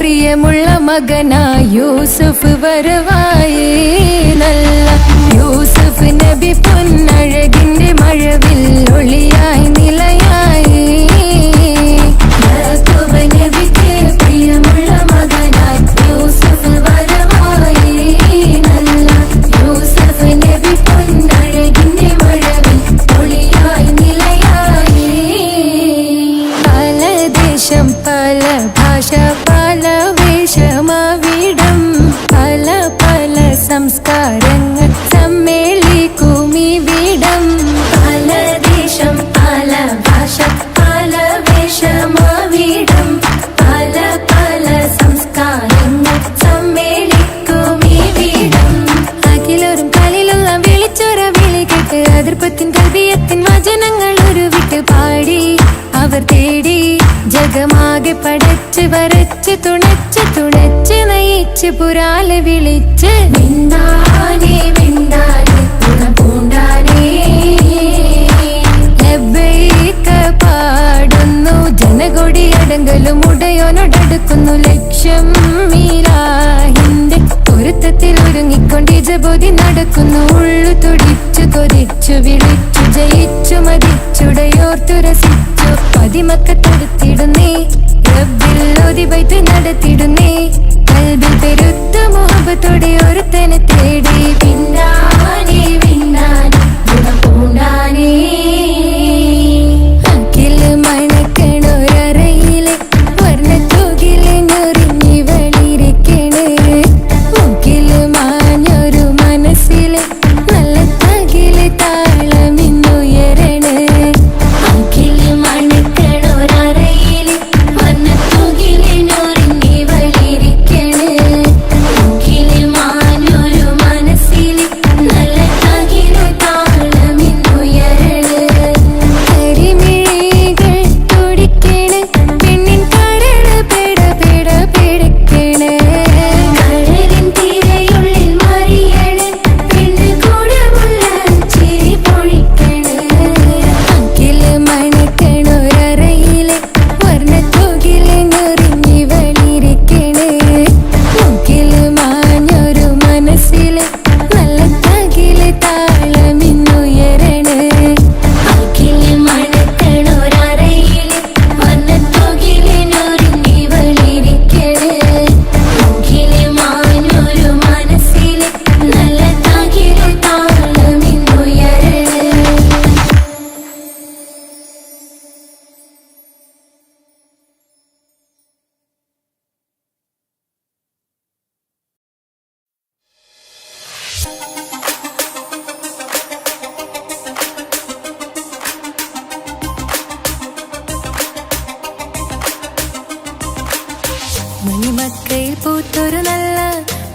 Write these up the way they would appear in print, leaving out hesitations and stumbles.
പ്രിയമുള്ള മകനായി യൂസുഫ് വരവായി. നല്ല യൂസുഫ് നബി പൊന്നഴകിന്റെ മഴവിൽ ഒളിയായി നിലയായി. യാക്കൂബ് നബിക്ക് പ്രിയമുള്ള മകനായി യൂസുഫ് വരവായി. നല്ല യൂസുഫ് നബി പൊന്നഴകിന്റെ മഴവിൽ ഒളിയായി നിലയായി. പല ദേശം പല ഭാഷ പല വേഷമാവിടം പല പല സംസ്കാരങ്ങൾ സമ്മേളിക്കുമിവിടം. പല ദേശം പല ഭാഷ പല വേഷമാവിടം പല പല സംസ്കാരങ്ങൾ സമ്മേളിക്കുമിവിടം. അഖിലോരും കളിലുള്ള വിളിച്ചൊര വിളി കേട്ട് അതിർപ്പത്തിൻ കൽവിയത്തിൻ വചനങ്ങൾ ഉരുവിട്ട് പാടി അവർ തേടി. ജഗമാകെ പടച്ച് വരച്ച് തുണച്ച് തുണച്ച് നയിച്ച് പുരാലെ വിളിച്ച് വിണ്ണാനേ വിണ്ണാനേ പൂണ്ടാനേ ലബ്ബൈക പാടുന്നു. ജനകൊടി അടങ്കലും ഉടയോനോടടുക്കുന്നു. ലക്ഷ്യം മീലാഹിന്റെ പൊരുത്തത്തിൽ ഒരുങ്ങിക്കൊണ്ട് ജബോധി നടക്കുന്നു. ഉള്ളു തുടിച്ചു കൊതിച്ചു വിളിച്ചു ജയിച്ചു മതിച്ചുടയോർത്തു രസിച്ചു പതിമക്കത്തെടുത്തിടുന്നേ. റബ്ബിൽ ഓതി ബൈത്ത് നടത്തിടുന്നേ. കൽബിൽ പെരുത്ത മുഹബത്തോടെ ഒരുത്തനെ തേടി. പിന്നാനേ പിന്നാനേ ഗുണപൂണ്ടാനേ. അഖില് മണക്കണൊരറയിലെ വർണ്ണത്തൂകില് ഞൊറിഞ്ഞി വളിരിക്കണ്. മുക്കില് മാഞ്ഞൊരു മനസ്സിലെ നല്ല തകില് താളമിന്നുയരണ. അഖില് മണക്കണൊരറയിലെ വർണ്ണത്തൂകില് ഞൊറിഞ്ഞി വളിരിക്കണ്. മുക്കില് മാഞ്ഞൊരു മനസ്സിലെ നല്ല തകില് താളമിന്നുയരണ. കരിമിഴികൾ തുടിക്കണ് പെണ്ണിൻ കരള് പെട പെട പെടക്കണ്. കടലിൻ തിരയുള്ളിൽ മറിയണ് പെണ്ണ് കൂടമുള്ള ചിരി പൊഴിക്കണ്. അഖില് മണക്കണൊരറയിലെ വർണ്ണത്തൂകില് ഞൊറിഞ്ഞി വളിരിക്കണ്. മുക്കില് മാഞ്ഞൊരു മനസ്സിലെ നല്ല തകില് താളമിന്നുയരണ. അഖില് മണക്കണൊരറയിലെ വർണ്ണത്തൂകില് ഞൊറിഞ്ഞി വളിരിക്കണ്. മുക്കില് മാഞ്ഞൊരു മനസ്സിലെ നല്ല തകില് താളമിന്നുയരണ. മണിമക്കയിൽ പൂത്തൊരു നല്ല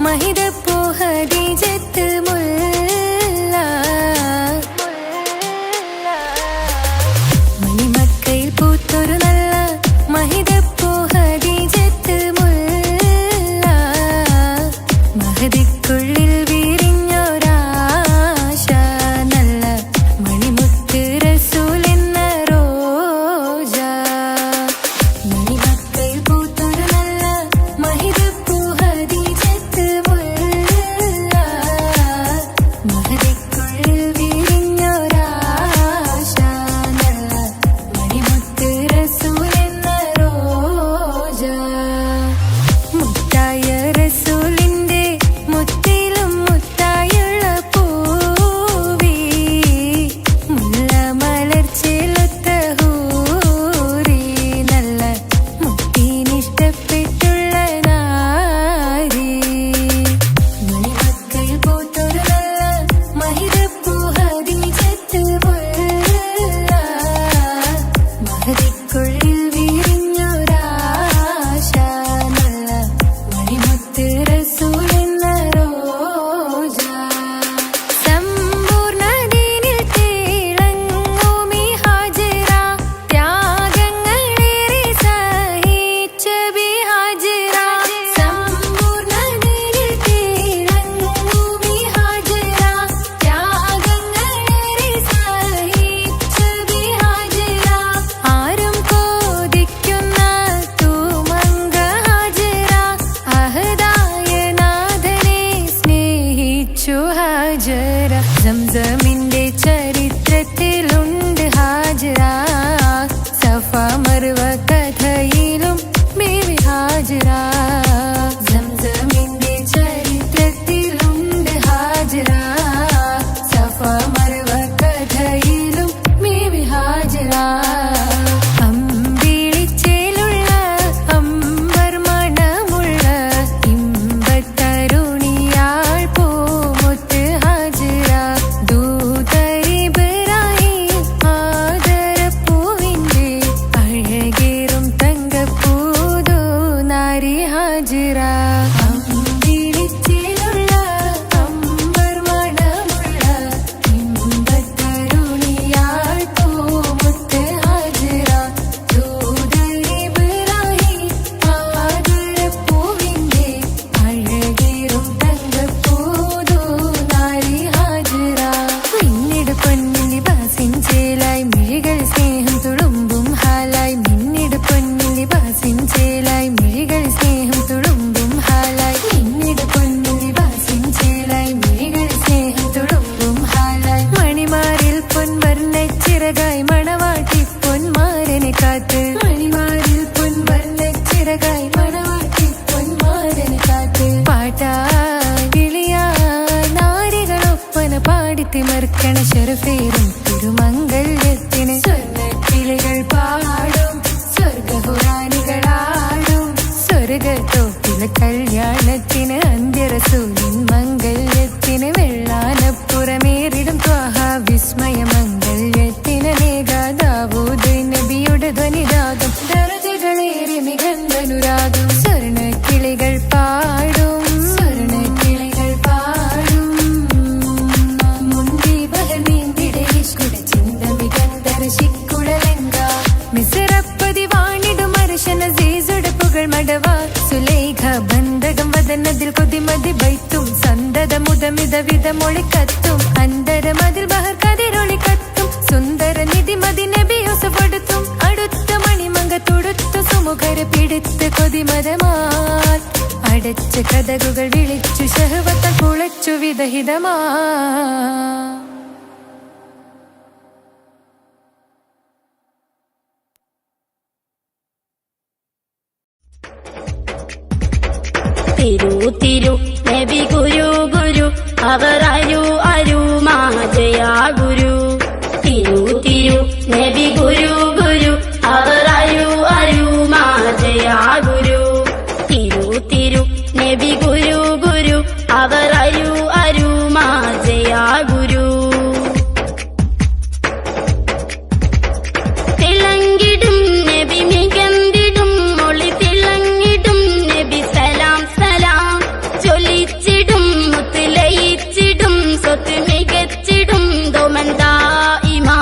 മഹിതപ്പൂ ഹദീജത്ത് മുല്ല. മണിമക്കയിൽ പൂത്തൊരു നല്ല മഹിതപ്പൂ ഹദീജത്ത് മുല്ല. മഹദിക്കുള്ളിൽ വിരിഞ്ഞൊരാശ നല്ല മണിമുത്ത് റസൂലെന്ന റോജ. മണിമക്കയിൽ പൂത്തൊരു നല്ല മഹിതപ്പൂ ഹദീജത്ത് മുല്ല. മഹദിക്കുള്ളിൽ വിരിഞ്ഞൊരാശ നല്ല മണിമുത്ത് റസൂലെന്ന റോജ. മുത്തായ റസൂലിന്റെ മുത്തിലും മുത്തായ ഹാജറ സംസമിന്റെ ചരിത്രത്തിലുണ്ട് ഹാജറ സഫ മർവ കഥയിലും ബീവി ഹാജറ സംസമിന്റെ ചരിത്രത്തിലുണ്ട് ഹാജറ സഫ മർവ കഥയിലും ബീവി ഹാജറ തിമർക്കണ ശരഫേറും തിരുമംഗല്യത്തിന് സ്വർണ്ണക്കിളികൾ പാടും സ്വർഗഹുറാനികളാടും സ്വർഗത്തോപ്പിലെ കല്യാണത്തിന് അന്ത്യറസൂലിൻ മംഗല്യത്തിന് വെള്ളാനപ്പുറമേറിടും ത്വാഹ വിസ്മയ മംഗല്യത്തിന് ദാവൂദ് നബിയുടെ ധ്വനിരാഗം ദരജകളേറി മികന്ധനുരാഗം സ്വർണ്ണക്കിളികൾ പാടും സുലൈഖ ബന്ധകം വദനതിൽ കൊതിമതി ബൈത്തും സന്തത മുതമിത വിധമൊളി കത്തും അന്തരമതിൽ ബഹർ കതിരൊളി കത്തും സുന്ദര നിധി മതി നബി യൂസഫെടുത്തും അടുത്ത മണിമങ്ക തൊടുത്തു സുമുഖര് പിടിത്ത് കൊതിമതമാൽ അടച്ച കഥകുകൾ വിളിച്ചു ശഹവത്ത കുളച്ചു വിദഹിതമാ തിരു തിരു നബി ഗുരു ഗുരു അവർ അരു മാജയാ ഗുരു തിരു തിരു നബി ഗുരു ഗുരു അവർ അരു മാജയാ ഗുരു തിരു തിരു നബി ഗുരു ഗുരു അവർ അരു മാജയാ ഗുരു തിളങ്ങിടും നബി മികന്തിടും മൊളി തിളങ്ങിടും നബി സലാം ചൊല്ലിച്ചിടും മുത്തുലയിച്ചിടും സ്വത്ത് മികച്ചിടും ദോമന്തായിമാ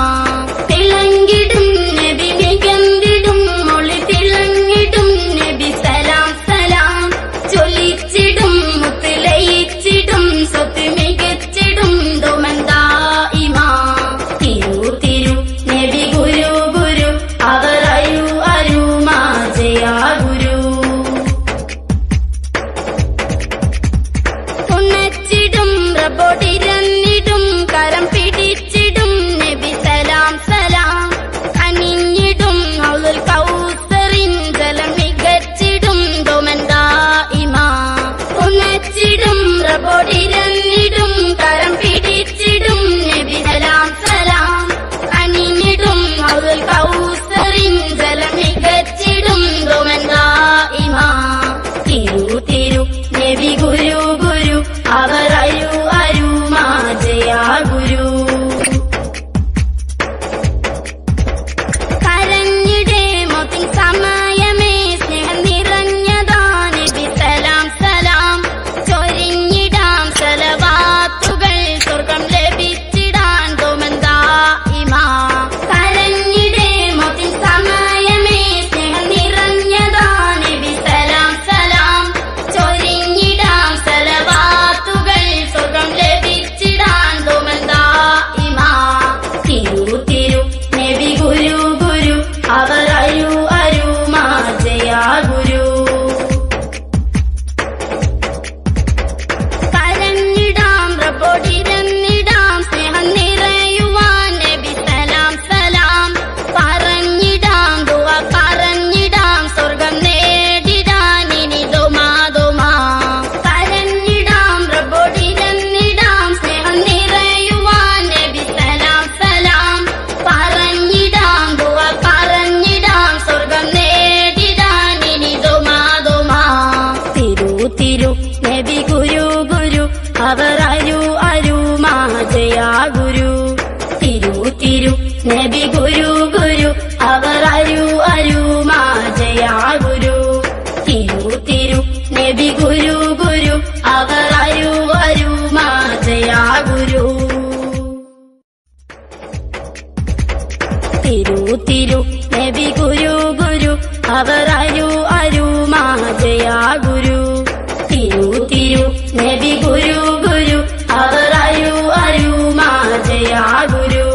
തിളങ്ങിടും നബി മികന്തിടും മൊളി തിളങ്ങിടും നബി സലാം ചൊല്ലിച്ചിടും മുത്തുലയിച്ചിടും സ്വത്ത് മികച്ചിടും ദോമന്തായിമാ തിരു തിരു നബി ഗുരു ഗുരു അവർ അരു മാജയാ ഗുരു ഉണച്ചിടും റബ്ബോടിരന്നിടും കരം പിടിച്ചിടും നബി സലാം അണിഞ്ഞിടും ഔലുൽ കൗസറിൻ ജലം മികച്ചിടും ദോമന്തായിമാ ഉണച്ചിടും റബ്ബോടിരന്നിടും കരം പിടിച്ചിടും നബി സലാം അണിഞ്ഞിടും ഔലുൽ കൗസറിൻ ജലം മികച്ചിടും ദോമന്തായിമാ തിരു തിരു നബി ഗുരു ഗുരു അവർ അരു നബി ഗുരു ഗുരു അവർ അരു അരു മാജയാ ഗുരു തിരു തിരു നബി ഗുരു ഗുരു അവർ അരു അരു മാജയാ ഗുരു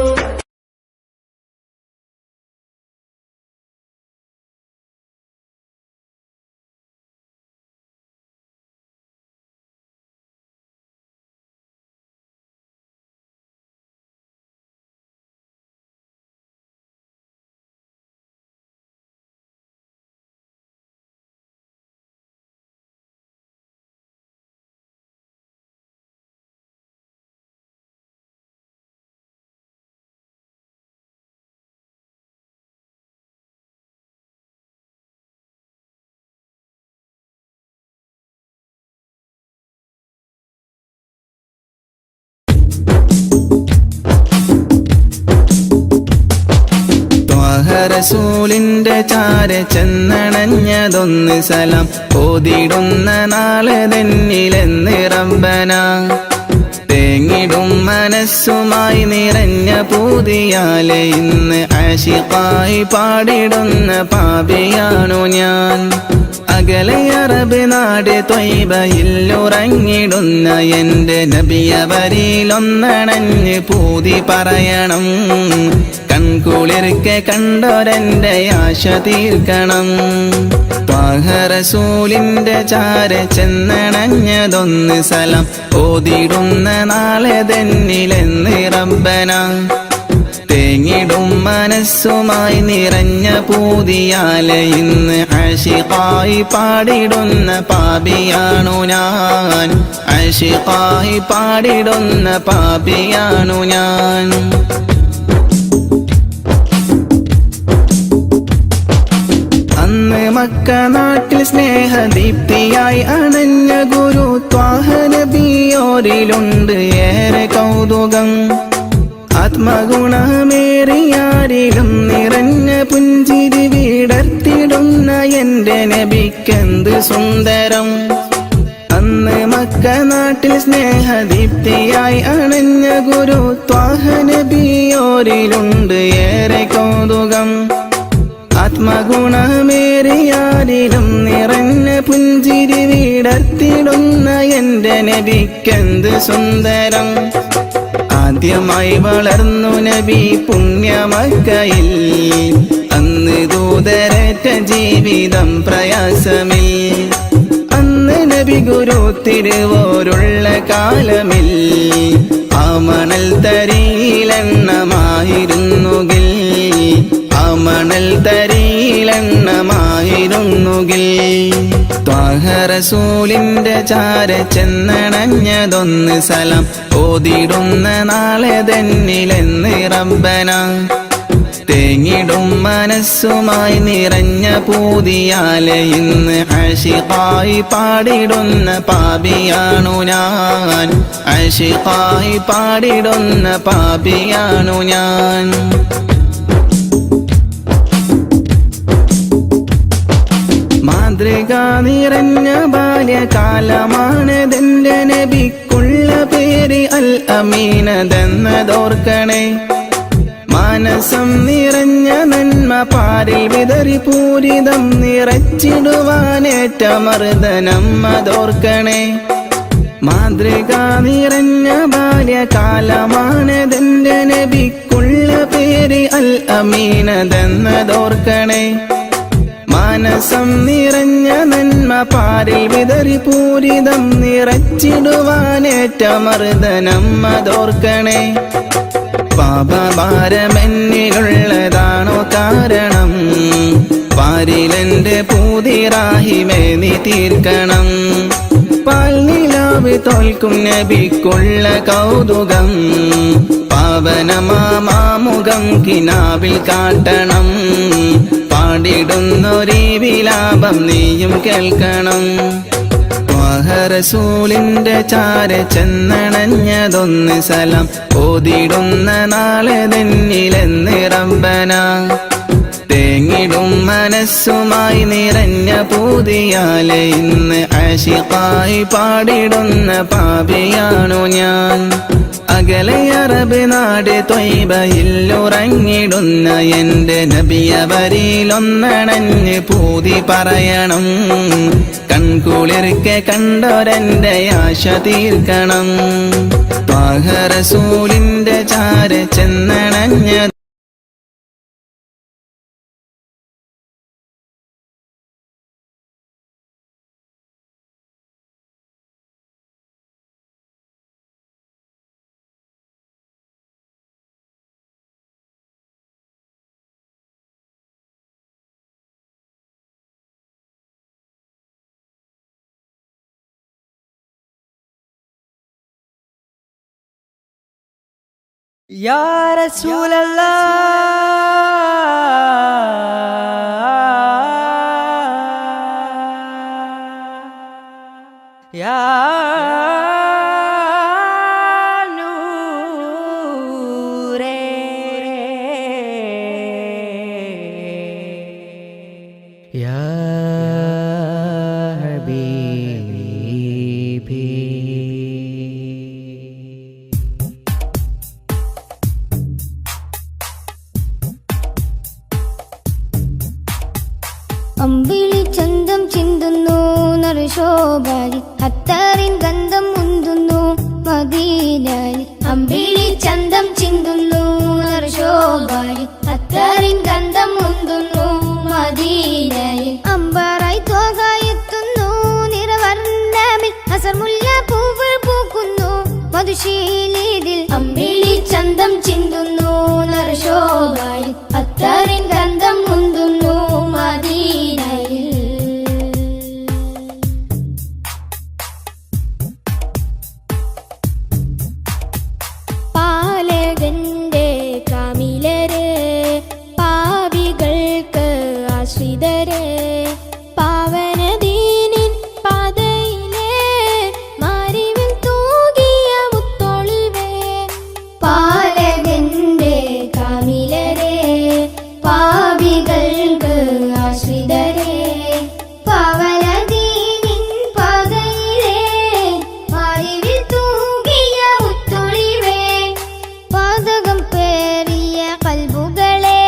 റസൂലിന്റെ ചാര ചെന്നണഞ്ഞതൊന്ന് സലാം ഓതിടുന്ന നാളെ തന്നിലെന്ന് റബ്ബന തേങ്ങിടും മനസ്സുമായി നിറഞ്ഞ പൂതിയാലെ ഇന്ന് ആശിഖായി പാടിടുന്ന പാപിയാണു ഞാൻ അകലെ അറബ് നാട് ത്വയ്ബയിലുറങ്ങിടുന്ന എന്റെ നബിയവരിലൊന്നണഞ്ഞ് പൂതി പറയണം കൺകുളിർക്കെ കണ്ടോരെന്റെ ആശ തീർക്കണം ത്വാഹ റസൂലിന്റെ ചാര ചെന്നണഞ്ഞതൊന്ന് സലാം ഓതിടുന്ന നാളെ തന്നിലെന്ന് റബ്ബന തേങ്ങിടും മനസ്സുമായി നിറഞ്ഞ പൂതിയാലെ ഇന്ന് ആശിഖായി പാടിടുന്ന പാപിയാണു ഞാൻ ആശിഖായി പാടിടുന്ന പാപിയാണു ഞാൻ അന്ന് മക്ക നാട്ടിൽ സ്നേഹദീപ്തിയായി അണഞ്ഞ ഗുരു ത്വാഹ നബിയോരിലുണ്ട് ഏറെ കൗതുകം ആത്മഗുണമേറിയാരിലും നിറഞ്ഞ പുഞ്ചിരി വിടർത്തിടുന്ന എന്റെ നബിക്കെന്ത് സുന്ദരം അന്ന് മക്ക നാട്ടിൽ സ്നേഹദീപ്തിയായി അണഞ്ഞ ഗുരു ത്വാഹ നബിയോരിലുണ്ട് ഏറെ കൗതുകം ആത്മഗുണമേറിയാരിലും നിറഞ്ഞ പുഞ്ചിരി വിടർത്തിടുന്ന എന്റെ നബിക്കെന്ത് സുന്ദരം ആദ്യമായി വളർന്നു നബി പുണ്യമക്കയിൽ അന്ന് ദൂതരറ്റ ജീവിതം പ്രയാസമിൽ അന്ന് നബി ഗുരു തിരുവോരുള്ള കാലമിൽ ആ മണൽ തരിയിലെണ്ണമായിരുന്നുകിൽ ആ മണൽ തരിയിലെണ്ണമായിരുന്നുകിൽ ത്വാഹ റസൂലിന്റെ ചാര ചെന്നണഞ്ഞതൊന്ന് സലാം ഓതിടുന്ന നാളെ തന്നിലെന്ന് റബ്ബന തേങ്ങിടും മനസ്സുമായി നിറഞ്ഞ പൂതിയാലെ ഇന്ന് ആശിഖായി പാടിടുന്ന പാപിയാണു ഞാൻ ആശിഖായി പാടിടുന്ന പാപിയാണു ഞാൻ മാതൃക നിറഞ്ഞ ബാല്യകാലമാണതെന്റെ നബിക്കുള്ള പേര് അൽ അമീനതെന്നതോർക്കണേ മാനസം നിറഞ്ഞ നന്മ പാരിൽ വിതറി പൂരിതം നിറച്ചിടുവാനേറ്റ മർദ്ദനം അതോർക്കണേ മാതൃക നിറഞ്ഞ ബാല്യകാലമാണതെന്റെ നബിക്കുള്ള പേര് അൽ അമീനതെന്നതോർക്കണേ മാനസം നിറഞ്ഞ നന്മ പാരിൽ വിതറി പൂരിതം നിറച്ചിടുവാനേറ്റ മർദ്ദനം അതോർക്കണേ പാപഭാരമെന്നിലുള്ളതാണോ കാരണം പാരിലെന്റെ പൂതിറാഹിമേ നീ തീർക്കണം പാൽനിലാവ് തോൽക്കും നബിക്കുള്ള കൗതുകം പാവനമാമുഖം കിനാവിൽ കാട്ടണം പാടിടുന്നൊരീ വിലാപം നീയും കേൾക്കണം ത്വാഹ റസൂലിന്റെ ചാര ചെന്നണഞ്ഞതൊന്ന് സലാം ഓതിടുന്ന നാളെ തന്നിലെന്ന് റബ്ബന തേങ്ങിടും മനസ്സുമായി നിറഞ്ഞ പൂതിയാലെ ഇന്ന് ആശിഖായി പാടിടുന്ന പാപിയാണു ഞാൻ അകലെ അറബ് നാട് ത്വയ്ബയിലുറങ്ങിടുന്ന എന്റെ നബിയവരിലൊന്നണഞ്ഞ് പൂതി പറയണം. കൺകുളിർക്കെ കണ്ടോരെന്റെ ആശ തീർക്കണം. ത്വാഹ റസൂലിന്റെ ചാര ചെന്നണഞ്ഞ या रसूल अल्लाह या नूरे या हबीबी അമ്പിളി ചന്തം ചിന്തുന്നു നറുശോഭാലി അത്താറിൻ ഗന്ധം മുന്തുന്നു മദീനയിൽ. അമ്പിളി ചന്തം ചിന്തുന്നു നറുശോഭാലി അത്താറിൻ ഗന്ധം മുന്തുന്നു മദീനയിൽ. അമ്പാറായി തോകായെത്തുന്നു നിറവർണ്ണമിൽ അസർമുല്ല പൂവ് പൂക്കുന്നു മധുശീലിതിൽ. അമ്പിളി ചന്തം ചിന്തുന്നു നറുശോഭാലി അത്താറിൻ ഗന്ധം മുന്തുന്നു മദീനയിൽ. പാലകന്റെ കാമിലരെ പാപികൾക്ക് ആശ്രിതരെ പാവനദീനിൻ പാതയിലെ മാരിവിൽ തൂകിയ മുത്തൊളിവേ. പാലകന്റെ കാമിലരെ പാപികൾക്ക് ആശ്രിതരെ പാവനദീനിൻ പാതയിലെ മാരിവിൽ തൂകിയ മുത്തൊളിവേ. പാതകം പേറിയ കൽബുകളെ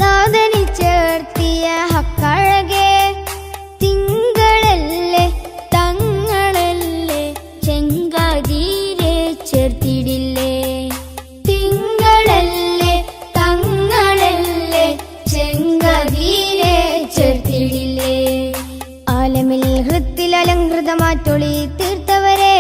നാദനിൽ ചേർത്തിയ ഹക്കഴകെ തിങ്കളല്ലേ തങ്ങളല്ലേ ചെങ്കാതിരെ ചേർത്തിടില്ലേ. തിങ്കളല്ലേ തങ്ങളല്ലേ ചെങ്കാതിരെ ചേർത്തിടില്ലേ. ആലമിൽ ഹൃത്തിൽ അലങ്കൃതമാറ്റൊളി തീർത്തവരെ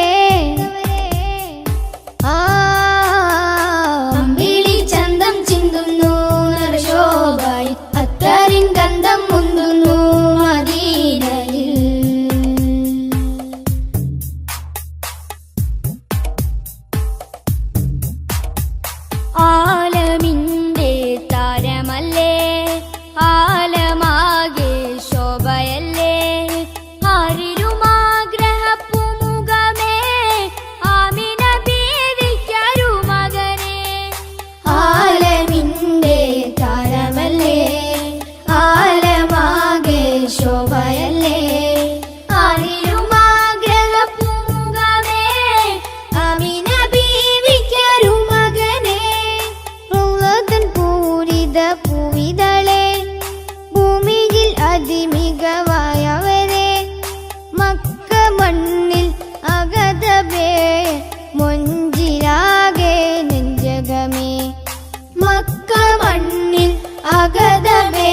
അമ്പിളി ചന്തം ചിന്തുന്നു നറുശോഭായി അത്താറിൻ ഗന്ധം മുന്തുന്നു മദീനയിൽ. ആലമിന്റെ താരമല്ലേ ആലമാകെ ശോഭയല്ലേ ആരിരുമാഗ്രഹപ്പുമുഖമേ ആമിന ബീവിക്കൊരു മകനെ. ആലമിന്റെ താരമല്ലേ ആലമാകെ ശോഭയല്ലേ ആരിരുമാഗ്രഹപ്പുമുഖമേ ആമിന ബീവിക്കൊരു മകനെ. റൗളതൻ പൂരിത പൂവിതളെ ഭൂമിയിൽ അതിമികവായവരെ മക്ക മണ്ണിൽ അഗതവേ മൊഞ്ചിലാകെ നെഞ്ചകമേ. മക്ക മണ്ണിൽ അഗതവേ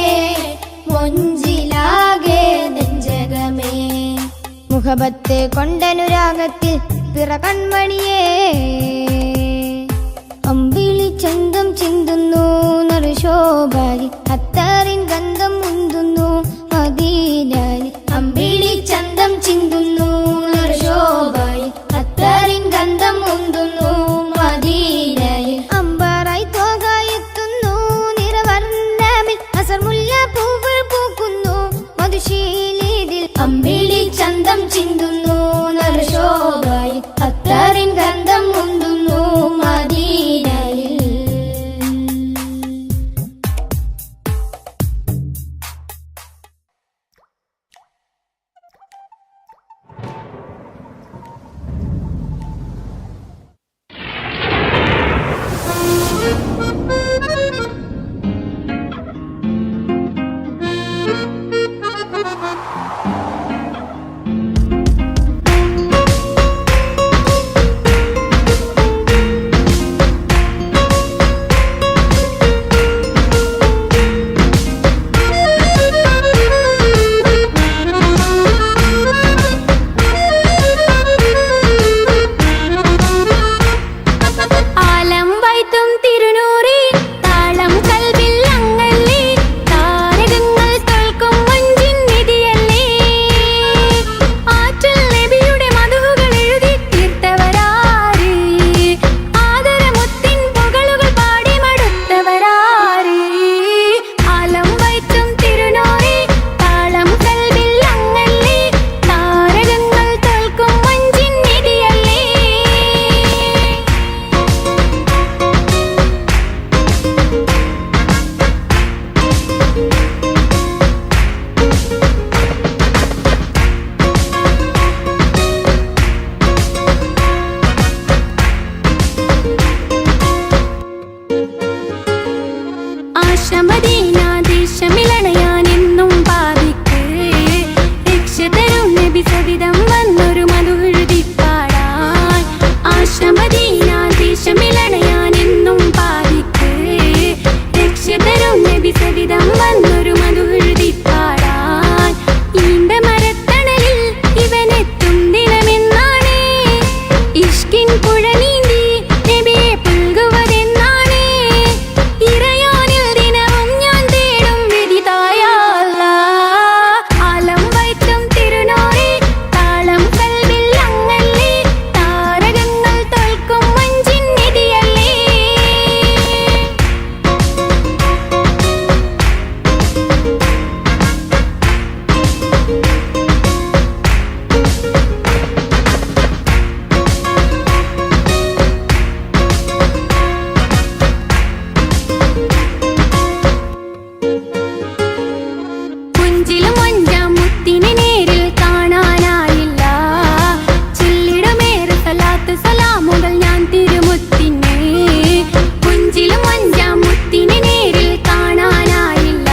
മൊഞ്ചിലാകെ നെഞ്ചകമേ. മുഖബത്ത് കൊണ്ടനുരാഗത്തിൽ പിറ കൺമണിയേ അമ്പിളി ചന്തം ചിന്തുന്നു നറുശോഭാലി അത്താറിൻ ഗന്ധം മുന്തുന്നു മദീനയിൽ. അമ്പിളി ചന്തം ചിന്തുന്നു നറുശോഭാലി അത്താറിൻ ഗന്ധം മുന്തുന്നു മദീനയിൽ. അമ്പാറായി തോകായെത്തുന്നു നിറവർണ്ണമിൽ അസർമുല്ല പൂവ് പൂക്കുന്നു മധുശീലിതിൽ. അമ്പിളി ചന്തം ചിന്തുന്നു നറുശോഭായി അത്താറിൻ ഗന്ധം മുന്തുന്നു മദീനയിൽ. പുഴ നീന്തി നബിയെ പുൽകുവതെന്നാണ് ഇറയോനിൽ ദിനവും ഞാൻ തേടും വിധിതായ അല്ലാഹ്. ആലം വൈത്തും തിരുനൂറേ താളം കൽവിൽ അങ്ങല്ലേ താരകങ്ങൾ തോൽക്കും മഞ്ചിൻ നിധിയല്ലേ. പുഞ്ചിലും അഞ്ചാം മുത്തിനെ നേരിൽ കാണാനായില്ല ചൊല്ലിടുമേറെ സലാത്ത് സലാമുകൾ ഞാൻ തിരുമുത്തിനെ. പുഞ്ചിലും അഞ്ചാം മുത്തിനെ നേരിൽ കാണാനായില്ല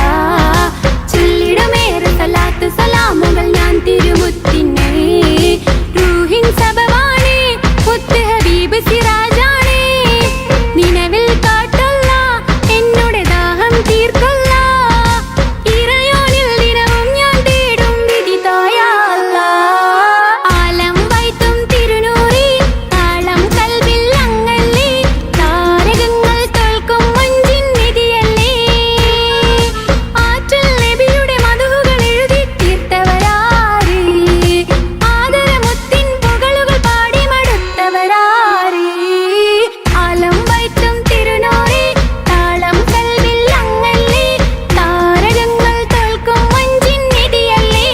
ചൊല്ലിടുമേറെ സലാത്ത് സലാമുകൾ ഞാൻ തിരുമുത്തിനെ. റൂഹിൻ സബവാണ് മുത്ത് ഹബീബ് സിറാജാണ് നിലവിൽ കാട്ടല്ല എന്നോട് ദാഹം തീർക്കല്ല ഇറയോനിൽ ദിനവും ഞാൻ തേടും വിധിതായ അല്ലാഹ്. ആലം വൈത്തും തിരുനൂറേ താളം കൽവിൽ അങ്ങല്ലേ താരകങ്ങൾ തോൽക്കും മഞ്ചിൻ നിധിയല്ലേ. ആറ്റൽ നബിയുടെ മധുഹുകൾ എഴുതി തീർത്തവരാര് ആദരമുത്തിൻ പുകളുകൾ പാടി മടുത്തവരാര്. ആലം വൈത്തും തിരുനൂറേ താളം കൽവിൽ അങ്ങല്ലേ താരകങ്ങൾ തോൽക്കും മഞ്ചിൻ നിധിയല്ലേ.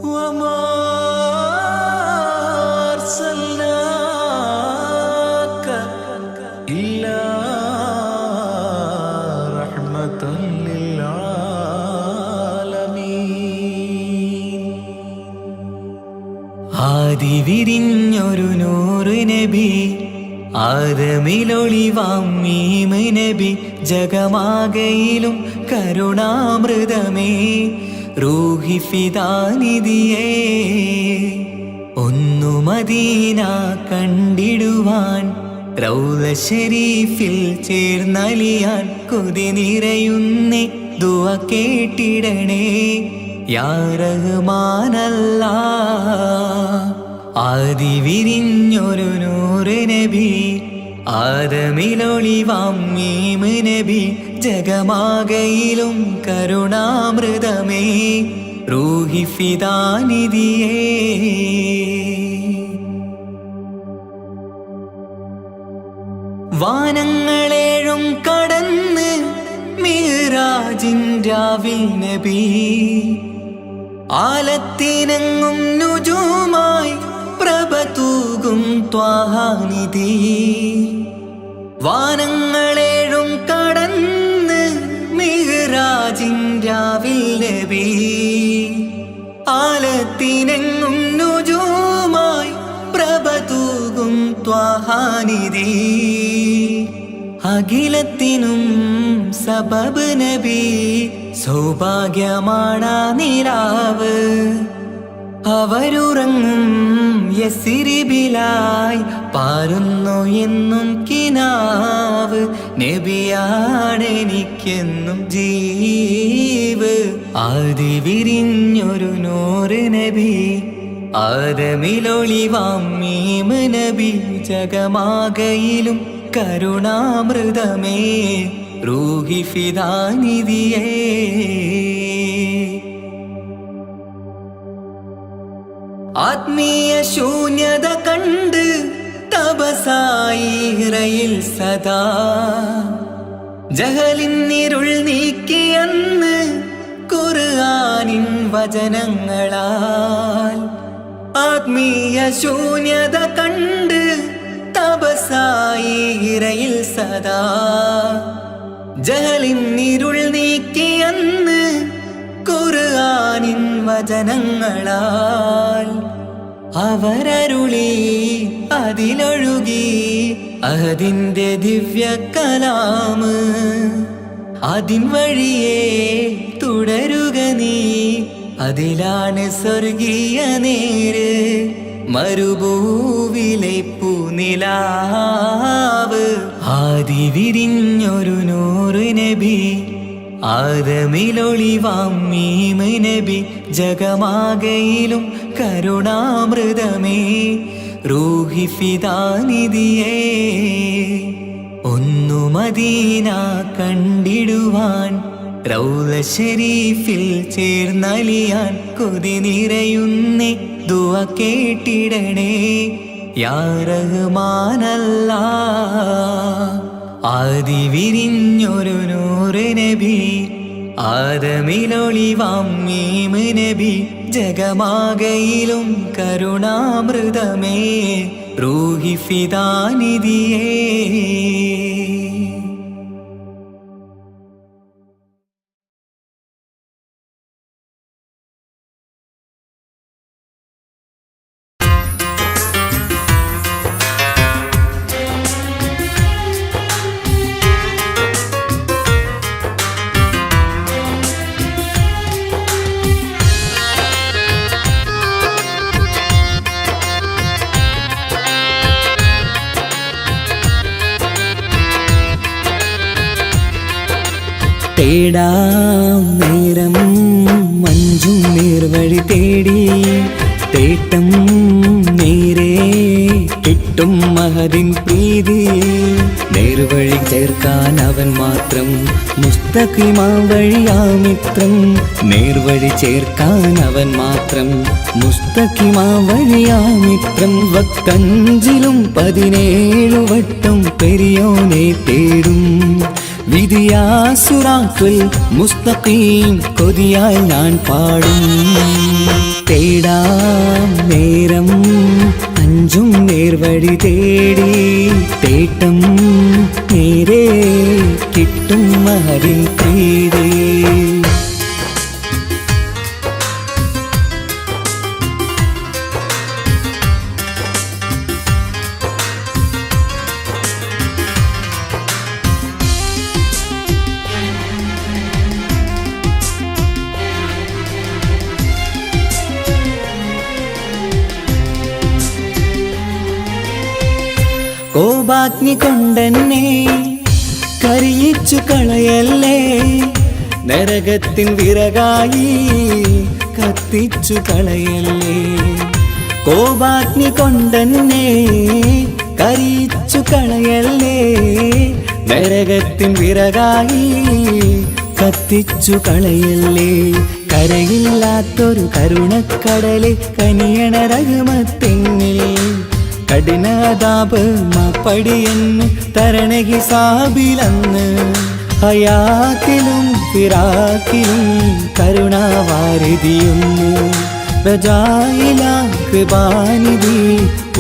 وما أرسلناك إلا رحمة للعالمين. ആദി വിരിഞ്ഞൊരു നൂറ് നബി ആദമിലൊളിവാം മീമ് നബി ജഗമാകയിലും കരുണാമൃതമേ റൂഹി ഫിദാനിധിയേ. ഒന്നു മദീന കണ്ടിടുവാൻ റൗള ശരീഫിൽ ചേർന്നലിയാൻ കൊതി നിറയുന്നേ ദുആ കേട്ടിടണേ യാ റഹ്മാനല്ലാഹ്. ആദി വിരിഞ്ഞൊരു നൂറ് നബി ആദമിലൊളിവാം മീമ് നബി ജഗമാകയിലും കരുണാമൃതമേ റൂഹി ഫിദാനിധിയേ. വാനങ്ങളേഴും കടന്ന് മിഹ്റാജിൻ രാവിൽ നബി ആലത്തിനങ്ങും നുജൂമായി പ്രഭ തൂകും ത്വാഹാനിധി. വാനങ്ങളേഴും കടന്ന് മിഹ്റാജിൻ രാവിൽ നബി ആലത്തിനെങ്ങും നുജൂമായി പ്രഭ തൂകും ത്വാഹാനിധി. അഖിലത്തിനും സബബ് നബി സൗഭാഗ്യമാണാ നിലാവ്. അവരുറങ്ങും യസിരിബിലായി പാരുന്നു എന്നും കിനാവ്. നബിയാണെനിക്കെന്നും ജീവ്. ആദി വിരിഞ്ഞൊരു നൂറ് നബി ആദമിലൊളിവാം മീമ് നബി ജഗമാകയിലും കരുണാമൃതമേ റൂഹി ഫിദാനിധിയേ. ആത്മീയ ശൂന്യത കണ്ട് തപസായി ഇറയിൽ സദാ ജഹലിന്നിരുൾ നീക്കിയന്ന് ഖുർആനിൻ വചനങ്ങളാൽ. ആത്മീയ ശൂന്യത കണ്ട് തപസായി ഇറയിൽ സദാ ജഹലിന്നിരുൾ നീക്കിയന്ന് ഖുർആനിൻ വചനങ്ങളാൽ. അവരരുളി അതിലൊഴുകി അതിന്റെ ദിവ്യ കലാമ്. അതിൻ വഴിയേ തുടരുക നീ അതിലാണ് സ്വർഗീയ നേര്. മരുഭൂവിലെ പൂനിലാവ് ആദി വിരിഞ്ഞൊരു നൂറ് നബി ആദമിലൊളിവാം മീമ് നബി ജഗമാകയിലും കരുണാമൃതമേ റൂഹി ഫിദാനിധിയേ ഒന്നു മദീന കണ്ടിടുവാൻ റൗള ശരീഫിൽ ചേർന്നലിയാൻ കൊതി നിറയുന്നേ ദുആ കേട്ടിടണേ യാ റഹ്മാനല്ലാ ആദി വിരിഞ്ഞൊരു നൂറ് നബി ആദമിലൊളിവാം മീമ് നബി ജഗമാകയിലും കരുണാമൃതമേ റൂഹി ഫിദാനിധിയേ തേടാം നേരം മഞ്ചും നേർവഴി തേടി തേട്ടം നേരെ കിട്ടും മഹദിൻ പ്രീതി നേർവഴി ചേർക്കാൻ അവൻ മാത്രം മുസ്തഖിമാ വഴിയാമിത്രം നേർവഴി ചേർക്കാൻ അവൻ മാത്രം മുസ്തഖിമാ വഴിയാമിത്രം വക്കഞ്ചിലും 17 വട്ടം പെരിയോനെ തേടും വിധിയാസുറാത്തുൽ മുസ്തഖീം കൊതിയായി ഞാൻ പാടും തേടാം നേരം അഞ്ചും നേർവഴി തേടി തേട്ടം നേരെ കിട്ടും മഹദിൻ പ്രീതി കോപാഗ്നി കൊണ്ടെന്നെ കരിയിച്ചു കളയല്ലേ നരകത്തിൻ വിറകായി കത്തിച്ചു കളയല്ലേ കോപാഗ്നി കൊണ്ടെന്നെ കരിയിച്ചു കളയല്ലേ നരകത്തിൻ വിറകായി കത്തിച്ചു കളയല്ലേ കരയില്ലാത്തൊരു കരുണക്കടലെ കനിയണ റഹ്മത്തിന്നിൽ കഠിനതാപ് മാപ്പടിയെന്ന് തരണ ഹിസാബിലന്ന് ഹയാത്തിലും ഫിറാക്കിലും കരുണാവാരിതിയൊന്നു പ്രജായില കൃപാനിധി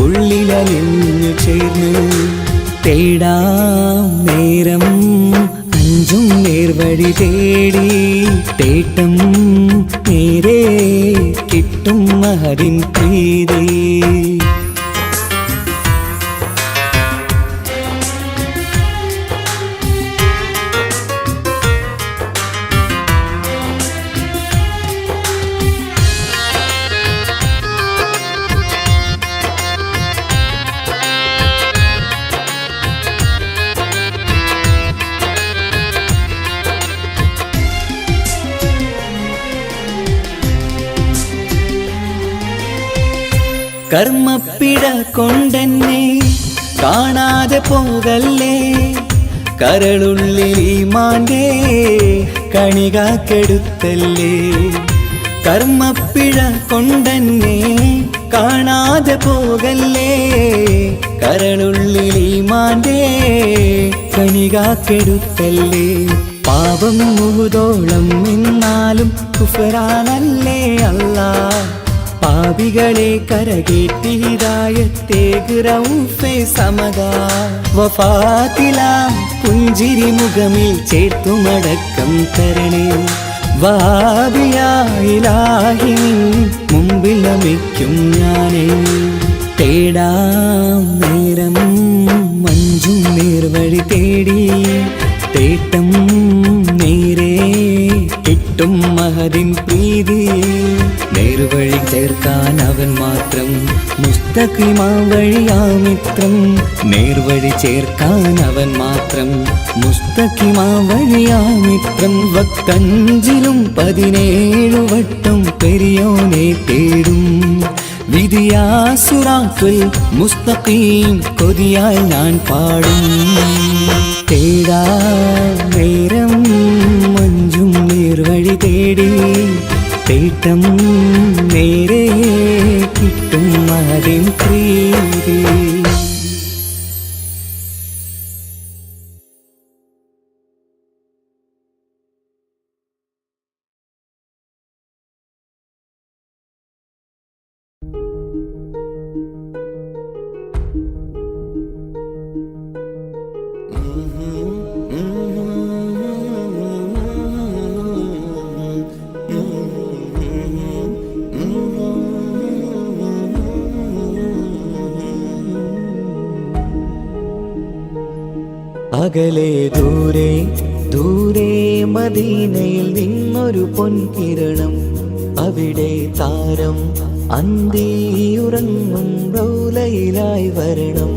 ഉള്ളിലലിഞ്ഞു ചേർന്ന് തേടാം നേരം അഞ്ചും നേർവഴി തേടി തേട്ടം നേരെ കിട്ടും മഹദിൻ പ്രീതി കർമ്മപ്പിട കൊണ്ടെന്നെ കാണാതെ പോകല്ലേ കരളുള്ളിൽ ഈമാന്റെ കണികാക്കെടുത്തല്ലേ കർമ്മപ്പിഴ കൊണ്ടെന്നെ കാണാതെ പോകല്ലേ കരളുള്ളിൽ ഈമാന്റെ കണികാക്കെടുത്തല്ലേ പാപം മുഹുദോളം നിന്നാലും കുഫറാനല്ലേ അല്ലാ പാപികളെ കരകേറ്റി ഹിദായത്തേക് റൗഫേ സമദാ വഫാത്തിലാ പുഞ്ചിരി മുഖമിൽ ചേർത്തുമടക്കം തരണേ വാബിയായിലാഹി മുമ്പിൽ നമിക്കും ഞാനേ തേടാം നേരം മഞ്ചും നേർവഴി തേടി തേട്ടം നേരെ കിട്ടും മഹദിൻ പ്രീതി നേർവഴി ചേർക്കാൻ അവൻ മാത്രം മുസ്തഖിമാ വഴിയാമിത്രം, നേർവഴി ചേർക്കാൻ അവൻ മാത്രം. മുസ്തഖിമാ വഴിയാമിത്രം, വക്കഞ്ചിലും 17 വട്ടം പെരിയോനെ തേടും. വിധിയാ സിറാത്തുൽ മുസ്തഖീം കൊതിയാൽ ഞാൻ പാടും. തേടാ നേരം മഞ്ചും നേർവഴി തേടി, തേട്ടം നേരെ കിട്ടും അതിൻ പ്രീതി. അകലെ ദൂരെ ദൂരെ മദീനയിൽ നിന്നൊരു പൊൻകിരണം, അവിടെ താരം അന്തിയുറങ്ങും റൗലയിലായി വരണം.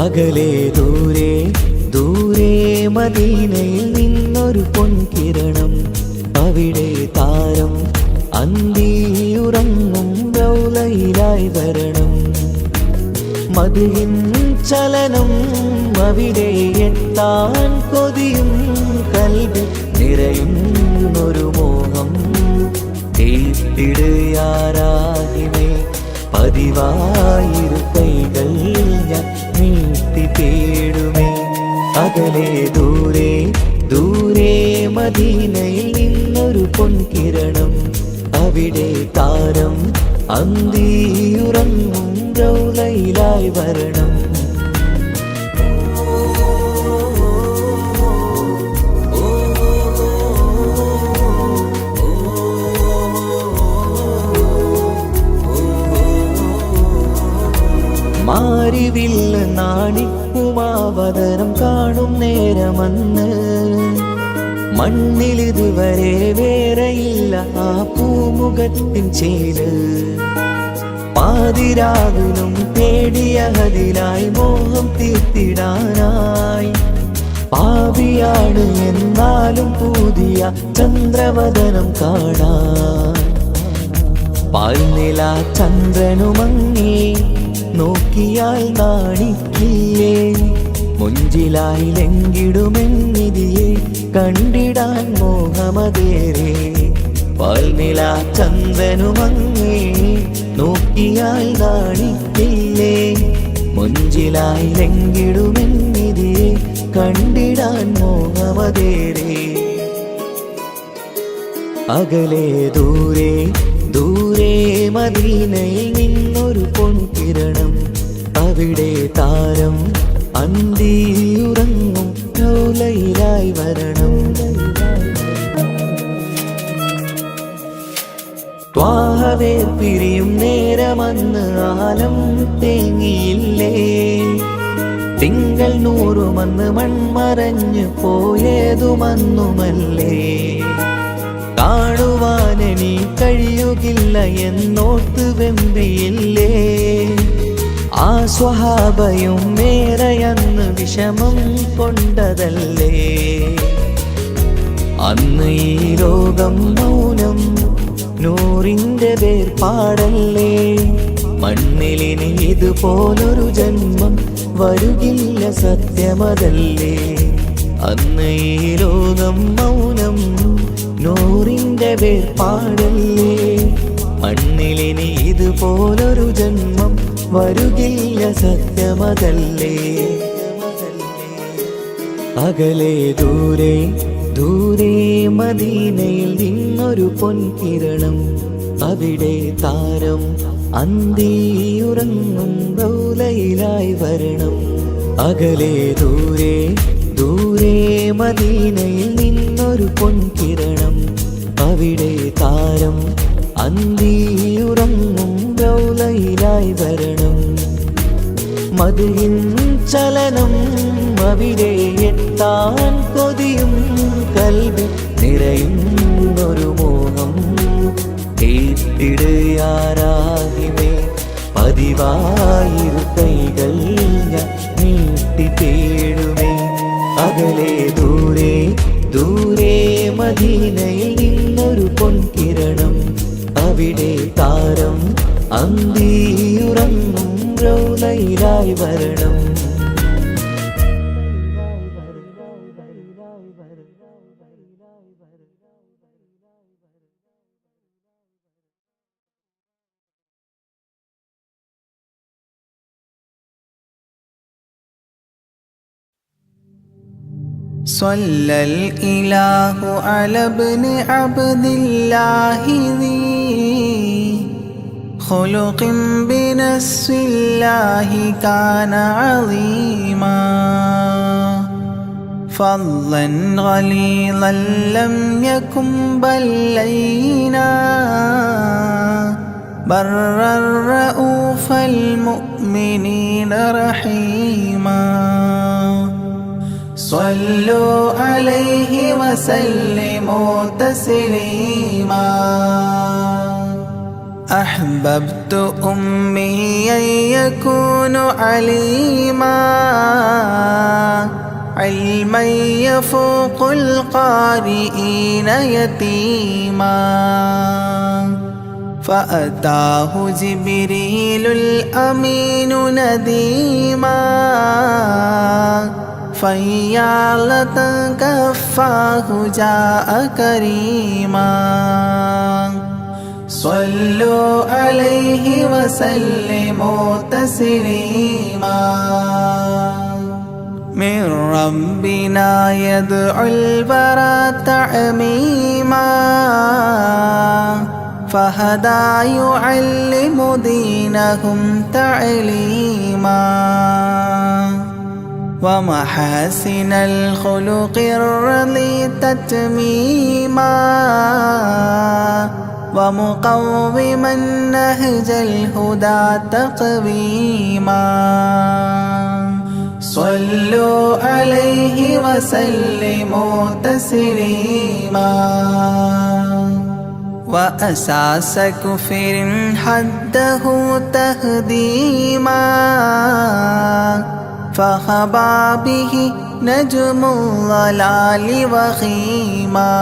അകലെ ദൂരെ ദൂരെ മദീനയിൽ നിന്നൊരു പൊൻകിരണം, അവിടെ താരം അന്തിയുറങ്ങും റൗലയിലായി വരണം. മദിഹിൻ ചലനം അവിടെ എത്താൻ കൊതിയും, കൽബിൽ നിറയുന്നൊരു മോഹം. തീർത്തിടുയാരാഹിമേ പതിവായിരു കൈകൾ ഞാൻ നീട്ടി തേടുമേ. അകലെ ദൂരെ ദൂരെ മദീനയിൽ നിന്നൊരു പൊൻകിരണം, അവിടെ താരം അന്തിയുറങ്ങും റൗലയിലായി വരണം. മാരിവില്ല നാണിക്കുമാവതരം കാണും നേരമന്ന്, മണ്ണിലിതുവരെ വേറെയില്ല ആ പൂമുഖത്തിൻ ചേര്. പാതിരാവിലും തേടിയ ഹദിലായി മോഹം തീർത്തിടാനായി, പാവിയാണ് എന്നാലും പുതിയ ചന്ദ്രവദനം കാണാൻ. പാൽനില ചന്ദ്രനുമങ്ങി നോക്കിയാൽ നാണിക്കില്ലേ, മുഞ്ചിലായി ലംഘിടുമെന്നിതിയെ കണ്ടിടാൻ മോഹമതേരെ. പാൽനില ചന്ദ്രനുമങ്ങി നോക്കിയാൽ നാണിക്കില്ലേ, മുഞ്ചിലായി ലംഘിടുമെന്നിതിയെ കണ്ടിടാൻ മോഹമതേരെ. അകലെ ദൂരെ ദൂരെ മദീനയിൽ നിന്നൊരു പൊൻകിരണം, അവിടെ താരം അന്തിയുറങ്ങും റൗലയിലായി വരണം. ത്വാഹവേ പിരിയും നേരമന്ന് ആലം തേങ്ങിയില്ലേ, തിങ്കൾ നൂറുമന്ന് മൺമറഞ്ഞു പോയതുമന്നുമല്ലേ. കാണുവാനെനി കഴിയുകില്ല എന്നോർത്ത് വെമ്പിയില്ലേ, ആ സ്വഹാബയും മേറയന്ന് വിഷമം കൊണ്ടതല്ലേ. അന്ന് ഈ ലോകം മൗനം, നൂറിന്റെ വേർപാടല്ലേ. മണ്ണിലിനി ഇതുപോലൊരു ജന്മം വരുകില്ല സത്യമതല്ലേ. അന്ന് ഈ ലോകം മൗനം, നൂറിന്റെ വേർപാടല്ലേ. മണ്ണിലിനി ഇതുപോലൊരു ജന്മം വരുകില്ല സത്യമതല്ലേ. അകലെ ദൂരെ ദൂരെ മദീനയിൽ നിന്നൊരു പൊൻകിരണം, അവിടെ താരം അന്തിയുറങ്ങും റൗലയിലായി വരണം. അകലെ ദൂരെ ദൂരെ മദീനയിൽ നിന്നൊരു പൊൻകിരണം, അവിടെ താരം അന്തിയുറങ്ങും റൗലയിലായി വരണം. മദിഹിൻ ചലനം അവിടെ എത്താൻ കൊതിയും, കൽബിൽ നിറയുന്നൊരു മോഹം. തീർത്തിടുയാരാഹിമേ പതിവ് പതിവായിരു കൈകൾ ഞാൻ നീട്ടി തേടുമേ. അകലെ ദൂരെ ദൂരെ മദീനയിൽ നിന്നൊരു പൊൻകിരണം, അവിടെ താരം അന്തിയുറങ്ങും റൗളയിലായി വരണം. صلى الإله على ابن عبد الله ذي خلق بنص الله كان عظيما، فضلا غليظا لم يكن بل لينا، برا رؤوف المؤمنين رحيما. صلوا عليه وسلموا تسليما. أحببت أمي أن يكون عليما، علما يفوق القارئين يتيما، فأتاه جبريل الأمين نديما، فيالة كفاه جاء كريما. صلوا عليه وسلموا تسليما. من ربنا يدعو البرى تعميما، فهدى يعلم دينهم تعليما، ومحاسن الخلق الرضي تتميما، ومقوما نهج الهدى تقويما. صلوا عليه وسلموا تسليما. وأساس كفر حده تهديما، فخبا به نجم الضلال وخيما،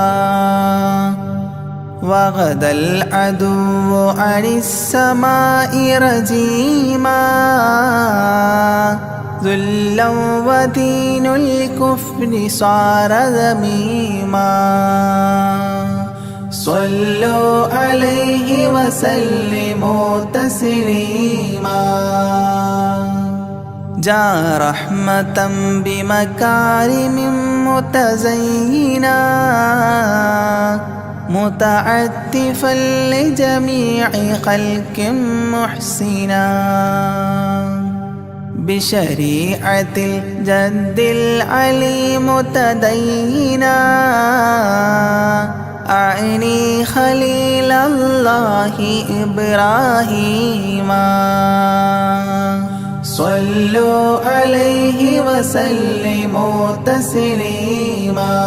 وغدا العدو عن السماء رجيما، ذلا ودين الكفر صار ذميما. صلوا عليه وسلموا تسليما. جاء رحمة بمكارم متزينا، متعتفا لجميع خلق محسنا، بشريعة الجد العلي متدينا، أعني خليل الله إبراهيما. صلوا عليه وسلموا تسليما.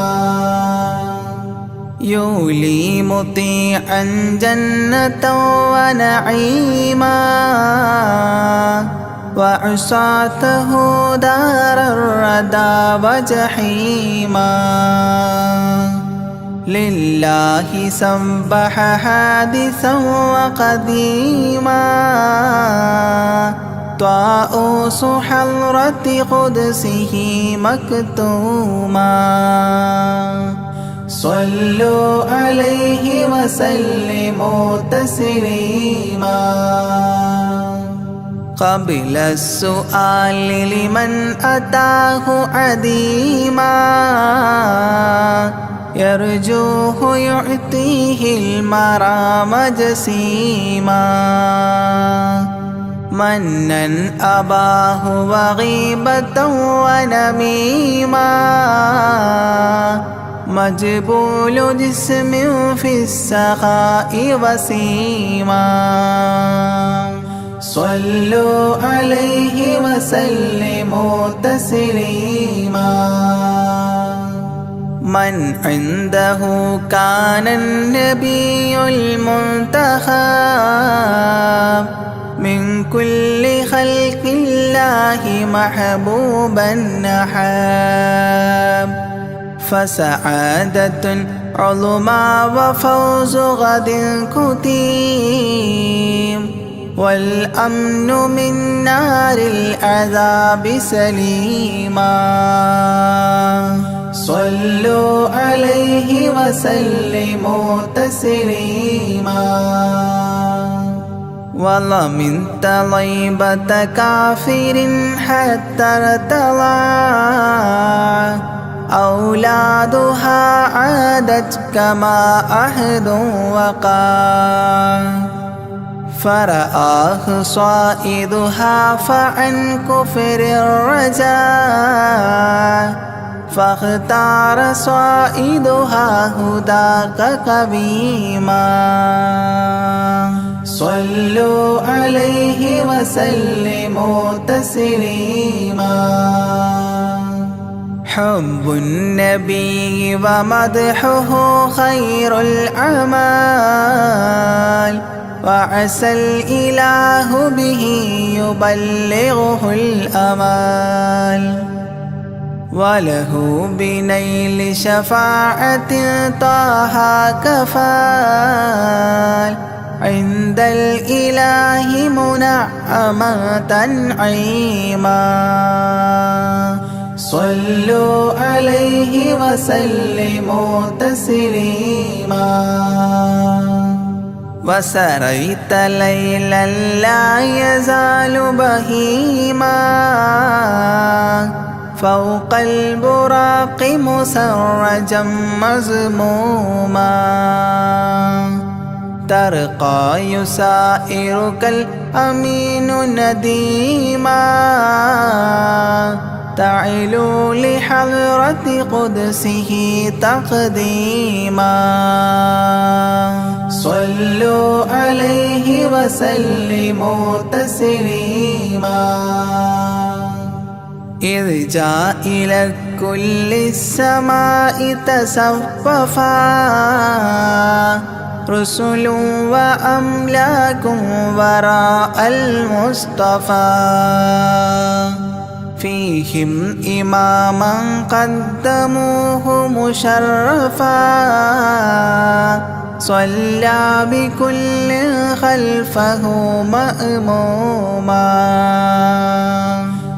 يولي مطيعا جنة ونعيما، وعصاته دار الردى وجحيما، لله سبح حادثا وقديما، طاؤوس حضرة قدسه مكتوما. صلوا عليه وسلموا تسليما. قبل السؤال لمن أتاه عديما، يرجوه يعطيه المرام جسيما، منا أباه وغيبة ونميما، مجبول جسم في السخاء وسيما. صلوا عليه وسلموا تسليما. من عنده كان النبي المنتخب، من كل خلق الله محبوبا نحاب فسعادة عظمى وفوز غد كتيم والأمن من نار العذاب سليما صلوا عليه وسلموا تسليما ومن طيبة كافر حتى ارتضى أولادها عادت كما عهد وقع فرآه صائدها فعن كفر الرجاء فاختار صائدها هداك قويما صلوا عليه وسلموا تسليما حب النبي ومدحه خير الأعمال وعسى الإله به يبلغه الأمال وله بنيل شفاعة طه كفال عند الإله منعما تنعيما صلوا عليه وسلموا تسليما وسريت ليلا لا يزال بهيما فوق البراق مسرجا مزموما ترقى يسائرك الأمين نديما تعلو لحضرة قدسه تقديما صلوا عليه وسلموا تسليما إذ جاء إلى كل السماء تصففا رسل وأملاك وراء المصطفى فيهم إماما قدموه مشرفا صلى بكل خلفه مأموما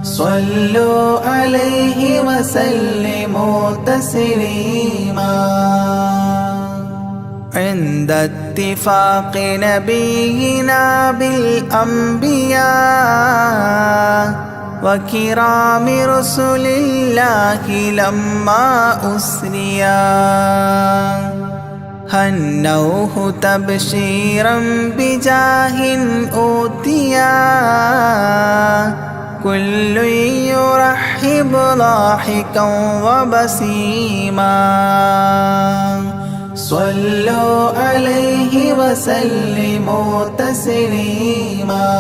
صلوا عليه وسلموا تسليما عند اتفاق نبينا بالأنبياء وكرام رسل الله لما أسريا هنوه تبشيرا بجاه أوتيا كل يرحب ضاحكا وبسيما صلوا عليه وسلموا تسليما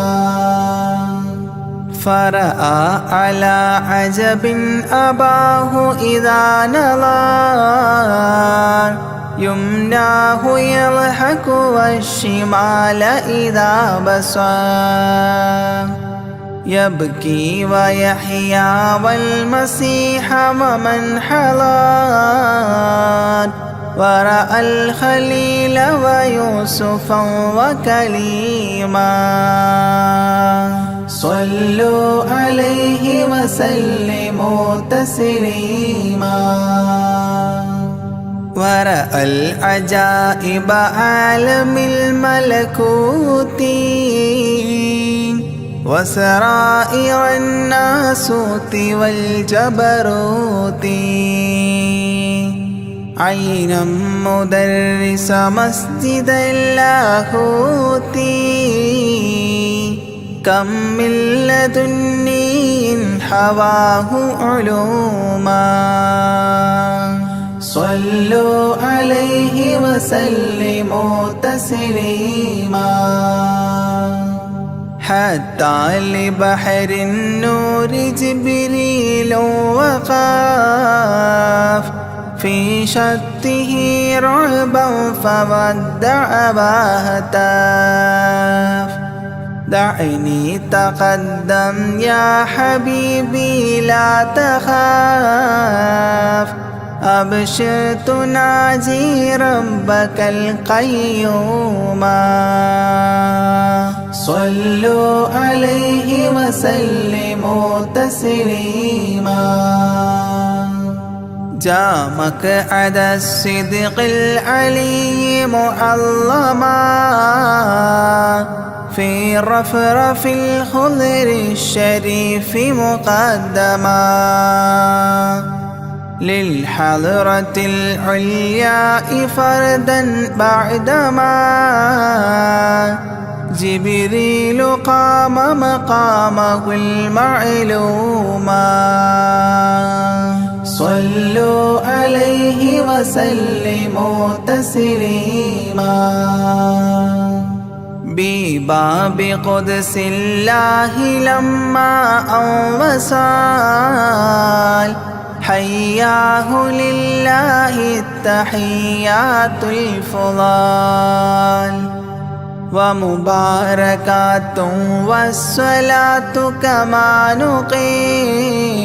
فرأى على عجب أباه إذا نظر يمناه يضحك والشمال إذا بصر يبكي ويحيى والمسيح ومن حضر ورأى الخليل ويوسفا وكليما صلوا عليه وسلموا تسليما ورأى العجائب عالم الملكوت وسرائر الناسوت والجبروت عينا مدرس مسجد اللاهوت كم من لدني حواه علوما صلوا عليه وسلموا تسليما حتى لبحر النور جبريل وقاف في شته رعبا فودع باهتاف دعني تقدم يا حبيبي لا تخاف أبشر تناجي ربك القيوم صلوا عليه وسلموا تسليما جاء مقعد الصدق العلي معظما في رفرف الخضر الشريف مقدما للحضرة العليا فردا بعدما جبريل قام مقامه المعلوم صلوا عليه وسلموا تسليما بباب قدس الله لما أوصال حياه لله التحيات الفضال ومباركات والصلاة كما نقيل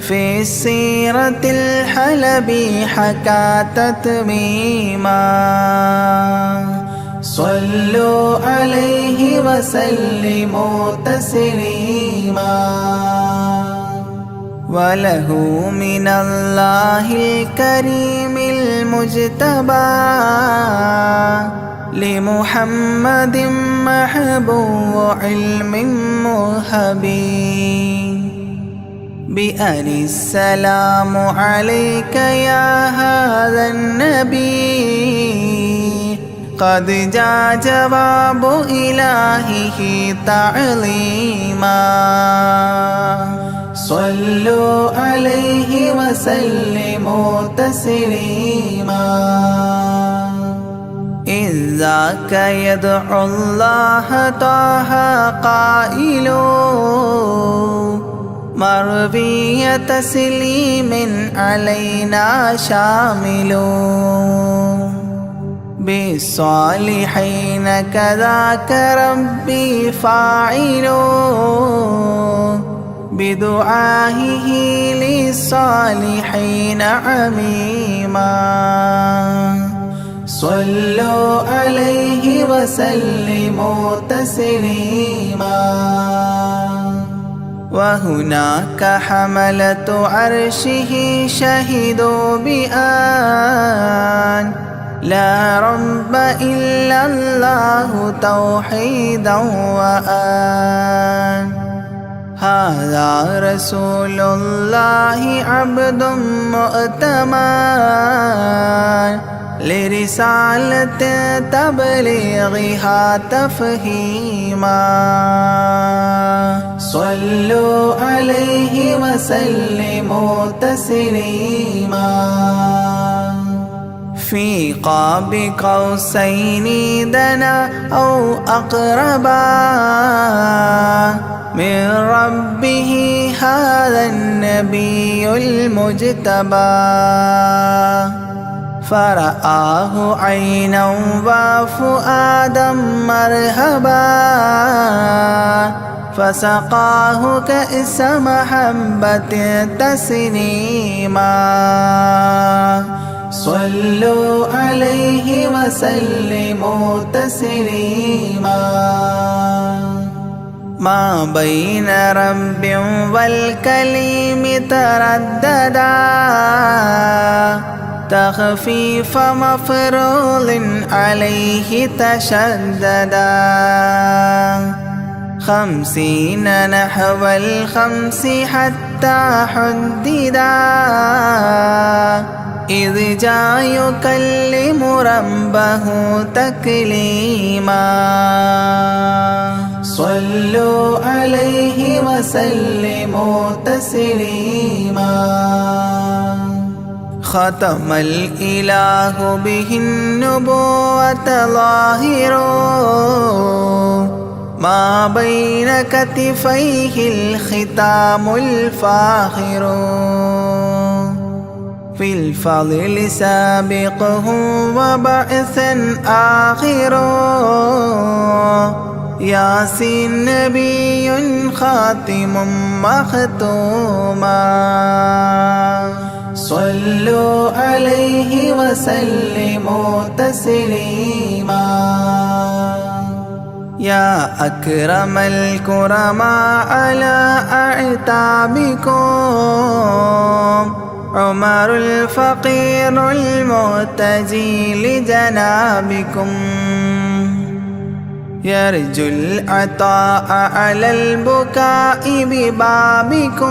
في السيرة الحلبي حكى تتميما صلوا عليه وسلموا تسليما وله من الله الكريم المجتبى لمحمد محبوب علم مهبي بأن السلام عليك يا هذا النبي قد جاء جواب إلهه تعظيما صلوا عليه وسلموا تسليما إذ ذاك يدعو الله طه قائل مروي تسليم علينا شامل بالصالحين كذاك ربي فاعل بدعائه للصالحين عميما صلوا عليه وسلموا تسليما وهناك حملة عرشه شهدوا بأن لا رب إلا الله توحيدا وأن هذا رسول الله عبد مؤتمن لرسالة تبليغها تفهيما صلوا عليه وسلموا تسليما في قاب قوسين دنا أو أقربا من ربه هذا النبي المجتبى فرآه عينا وفؤادا مرهبا فسقاه كأس محبة تسنيما صلوا عليه وسلموا تسليما ما بين رب والكليم ترددا تخفيف مفروض عليه تشددا 50 نحو 5 حتى حددا إذ جاء يكلم ربه تكليما صلوا عليه وسلموا تسليما ختم الإله به النبوة ظاهرا ما بين كتفيه الختام الفاخر في الفضل سابقه وبعثا آخر ياسين نبي خاتم مختوما صلوا عليه وسلموا تسليما يا أكرم الكرماء على أعتابكم عمر الفقير المعتجي لجنابكم يرجو العطاء على البكاء ببابكم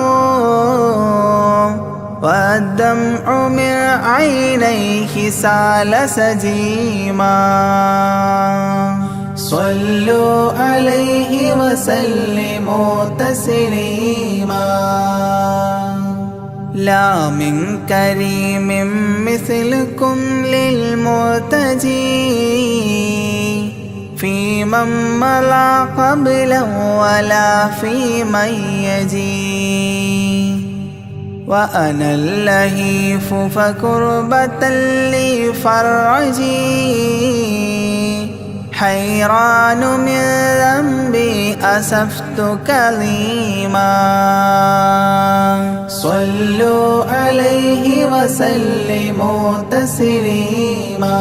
والدمع من عينيه سال سجيما صلوا عليه وسلموا تسليما لا من كريم مثلكم للمرتجي في من مضى قبلا ولا في من يجي وأنا اللهيف فكربة لي فرجي حيران من ذنبي أسفت كليما صلوا عليه وسلموا تسليما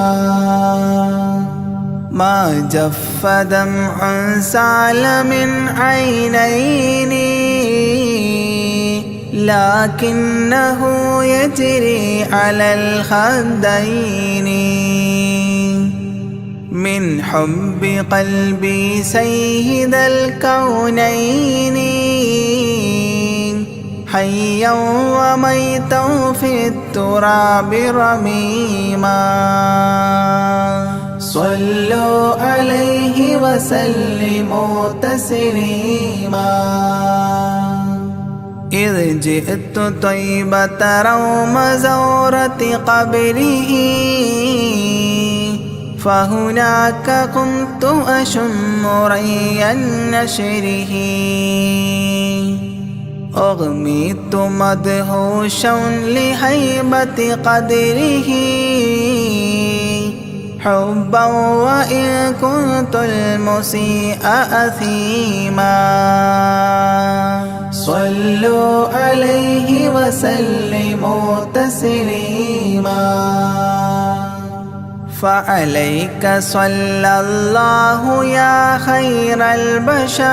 ما جف دمع سال من عينيني لكنه يجري على الخدين من حب قلبي سيد الكونين حيا وميتا في التراب رميما صلوا عليه وسلموا تسليما إذ جئت طيبة روم زورة قبره فهناك قمت أشم ري نشره أغميت مدهوشا لهيبة قدره حبا وإن كنت المسيء أثيما صلوا عليه وسلموا تسليما فعليك صلى الله يا خير البشر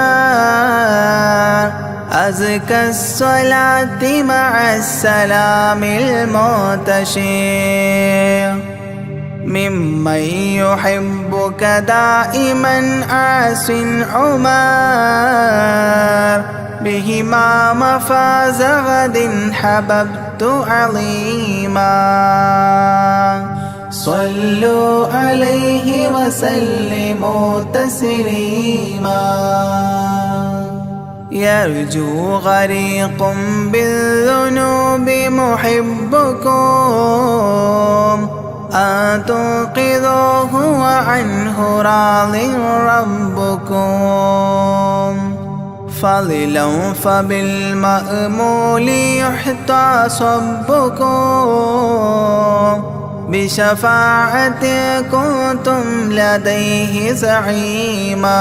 أزكى الصلاة مع السلام المنتشر ممن يحبك دائما عاص عمر بهما مفاز غد حببت عظيما صلوا عليه وسلموا تسليما يرجو غريق بالذنوب محبكم أن تنقذوه وعنه راض ربكم فضلا فبالمأمول يحتى صبكم بشفاعة كنتم لديه زعيما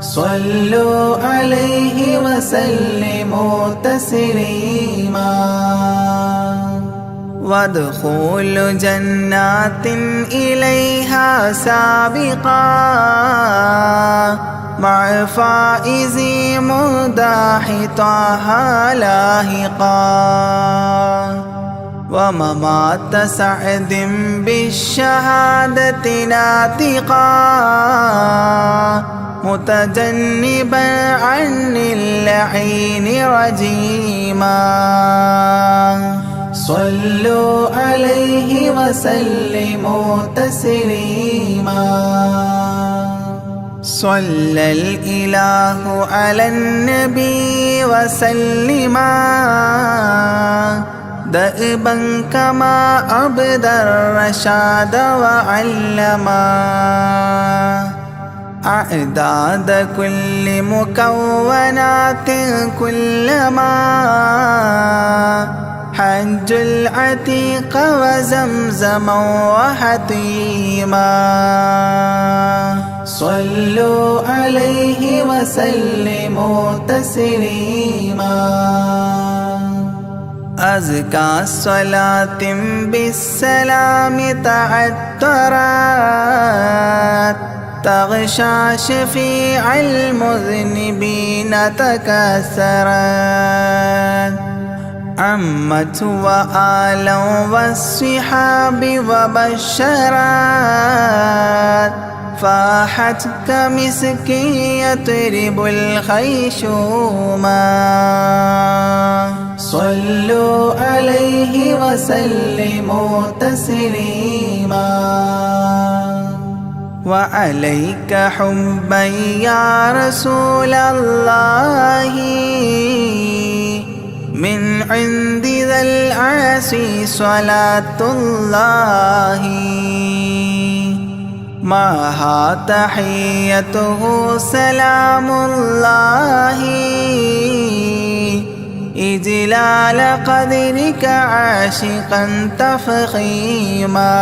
صلوا عليه وسلموا تسليما وادخول جنات إليها سابقا مع فائزي مداح طه لاهقا وممات سعد بالشهادة ناطقا متجنبا عن اللعين رجيما صلوا عليه وسلموا تسليما صلى الإله على النبي وسلما دأبا كما أبدى الرشاد وعلما أعداد كل مكونات كلما حج العتيق وزمزما وحطيما صلوا عليه وسلموا تسليما أزكى صلاة بالسلام تعطرت تغشى شفيع المذنبين تكسرت عمت وآلا والصحاب وبشرت فاحت كمسك يطرب الخيشوما صلوا عليه وسلموا تسليما وعليك حبا يا رسول الله من عند ذا العرش صلاة الله معها تحيته سلام الله إجلال قدرك عاشقا تفخيما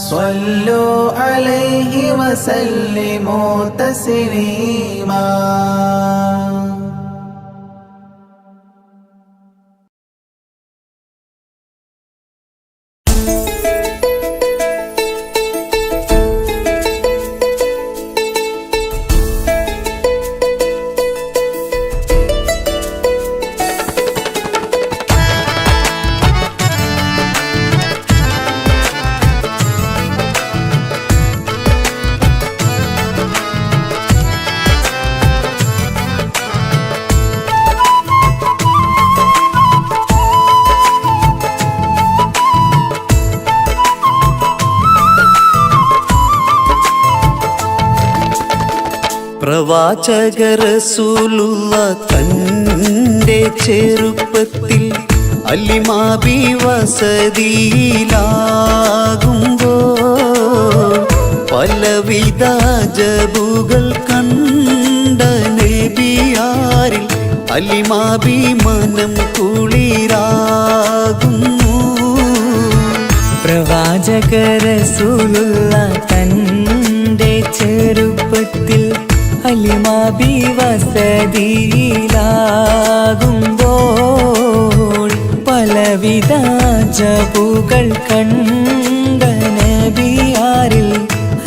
صلوا عليه وسلموا تسليما പ്രവാചക റസൂലുള്ള തൻ്റെ ചെറുപ്പത്തിൽ അലിമാബി വസതിയിലാകുമ്പോൾ പലവിധ ജബുകൾ കണ്ട നബിയാരിൽ അലിമാബി മനം കുളിരാകുന്നു. പ്രവാചക റസൂലുള്ള തൻ്റെ ചെറുപ്പത്തിൽ അലിമാബി വസതിയിലാകുമ്പോൾ പലവിധ ജബുകൾ കണ്ട നബിയാരിൽ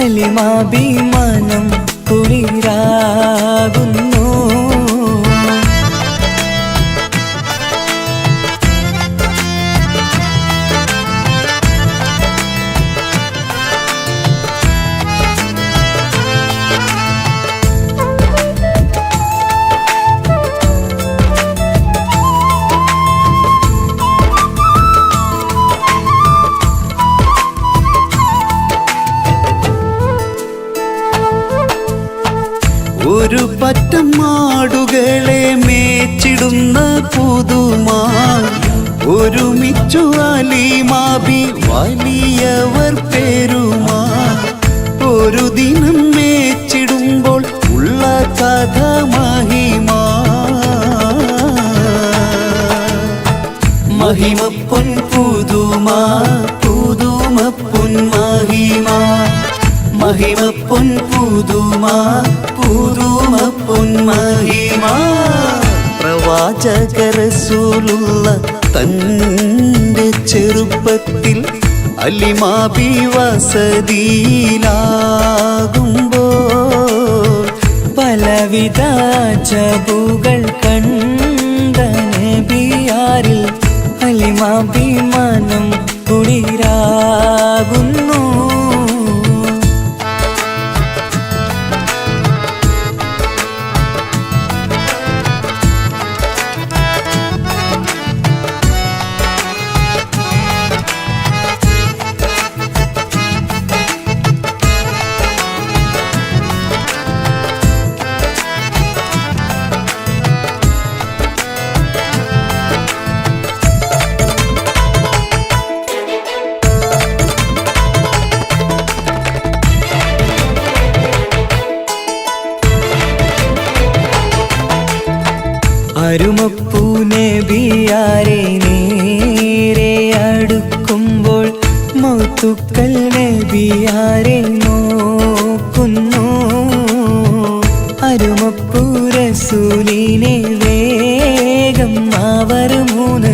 അലിമാബി മനം കുളിരാകുന്നു. ഒരു പറ്റം മാടുകളെ മേച്ചിടുന്ന പുതുമാ ഒരുമിച്ചു അലിമാബി വലിയവർ പെരുമാ ഒരു ദിനം മേച്ചിടുമ്പോൾ ഉള്ള കഥ മഹിമാ മഹിമപ്പൊൻ പുതുമാ പുതുമപ്പൊൻ മഹിമാ മഹിമപ്പൊൻ പുതുമാ പുതുമപ്പൊൻ മഹിമാ. പ്രവാചക റസൂലുള്ള തൻ്റെ ചെറുപ്പത്തിൽ അലിമാബി വസതിയിലാകുമ്പോൾ പലവിധ ജബുകൾ കണ്ട നബിയാരിൽ അലിമാബി മനം കുളിരാകുന്നു. അരുമപ്പൂ നബിയാരെ നേരെ അടുക്കുമ്പോൾ മൗത്തുക്കൽ നബിയാരെ നോക്കുമ്പോൾ റസൂലിനെ വേഗം അവർ മൂന്ന്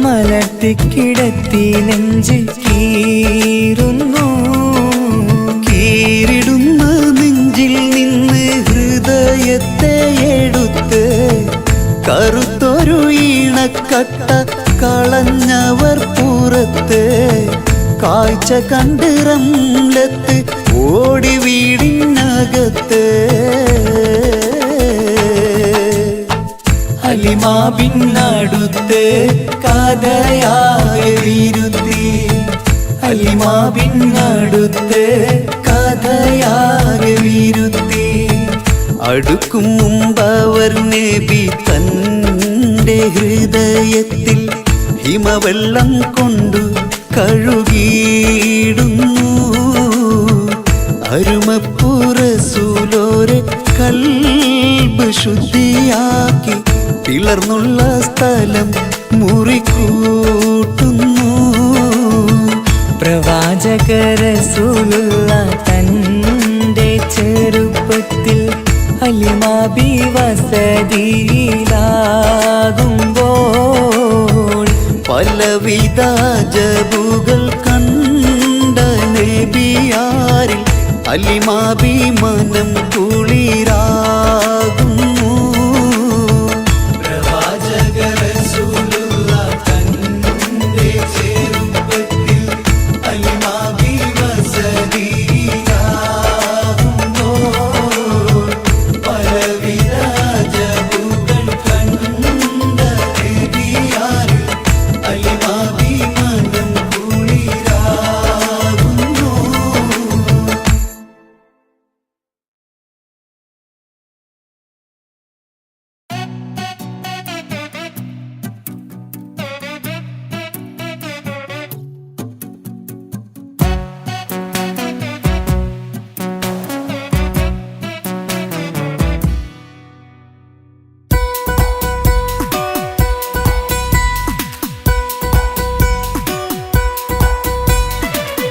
മലർത്തിക്കിടത്തി നെഞ്ച് കീറുന്നു. കീറിടുന്ന നെഞ്ചിൽ നിന്ന് ഹൃദയത്തെ എടുത്ത് കറുത്തൊരു ഈണക്കട്ട കളഞ്ഞവർ പുറത്ത്. കാഴ്ച കണ്ട് റംലത്ത് ഓടി വീടിനകത്ത്. ഹലിമ ബിന്നടുത്ത് കഥയാകെ വിരുത്തി. ഹലിമ ബിന്നടുത്ത് കഥയാകെ വിരുത്തി. അടുക്കും മുമ്പവർ നബി തൻ്റെ ഹൃദയത്തിൽ ഹിമവെള്ളം കൊണ്ടു കഴുകിയിടുന്നു. അരുമപ്പുറസൂലോരെ കൽബ് ശുദ്ധിയാക്കി പിളർന്നുള്ള സ്ഥലം മുറിക്കൂട്ടുന്നു. പ്രവാചക റസൂലുള്ള തൻ്റെ ചെറുപ്പത്തിൽ ഹലിമ ബി വസതിയിലാകുമ്പോൾ പലവിധ ജബുകൾ കണ്ട നബിയാരിൽ ഹലിമ ബി മനം കുളിരാകുന്നു. പ്രവാചക റസൂലുള്ള തൻ്റെ ചെറുപ്പത്തിൽ ഹലിമ ബി വസതിയിലാകുമ്പോൾ പലവിധ ജബുകൾ കണ്ട നബിയാരിൽ ഹലിമ ബി മനം കുളിരാകുന്നു.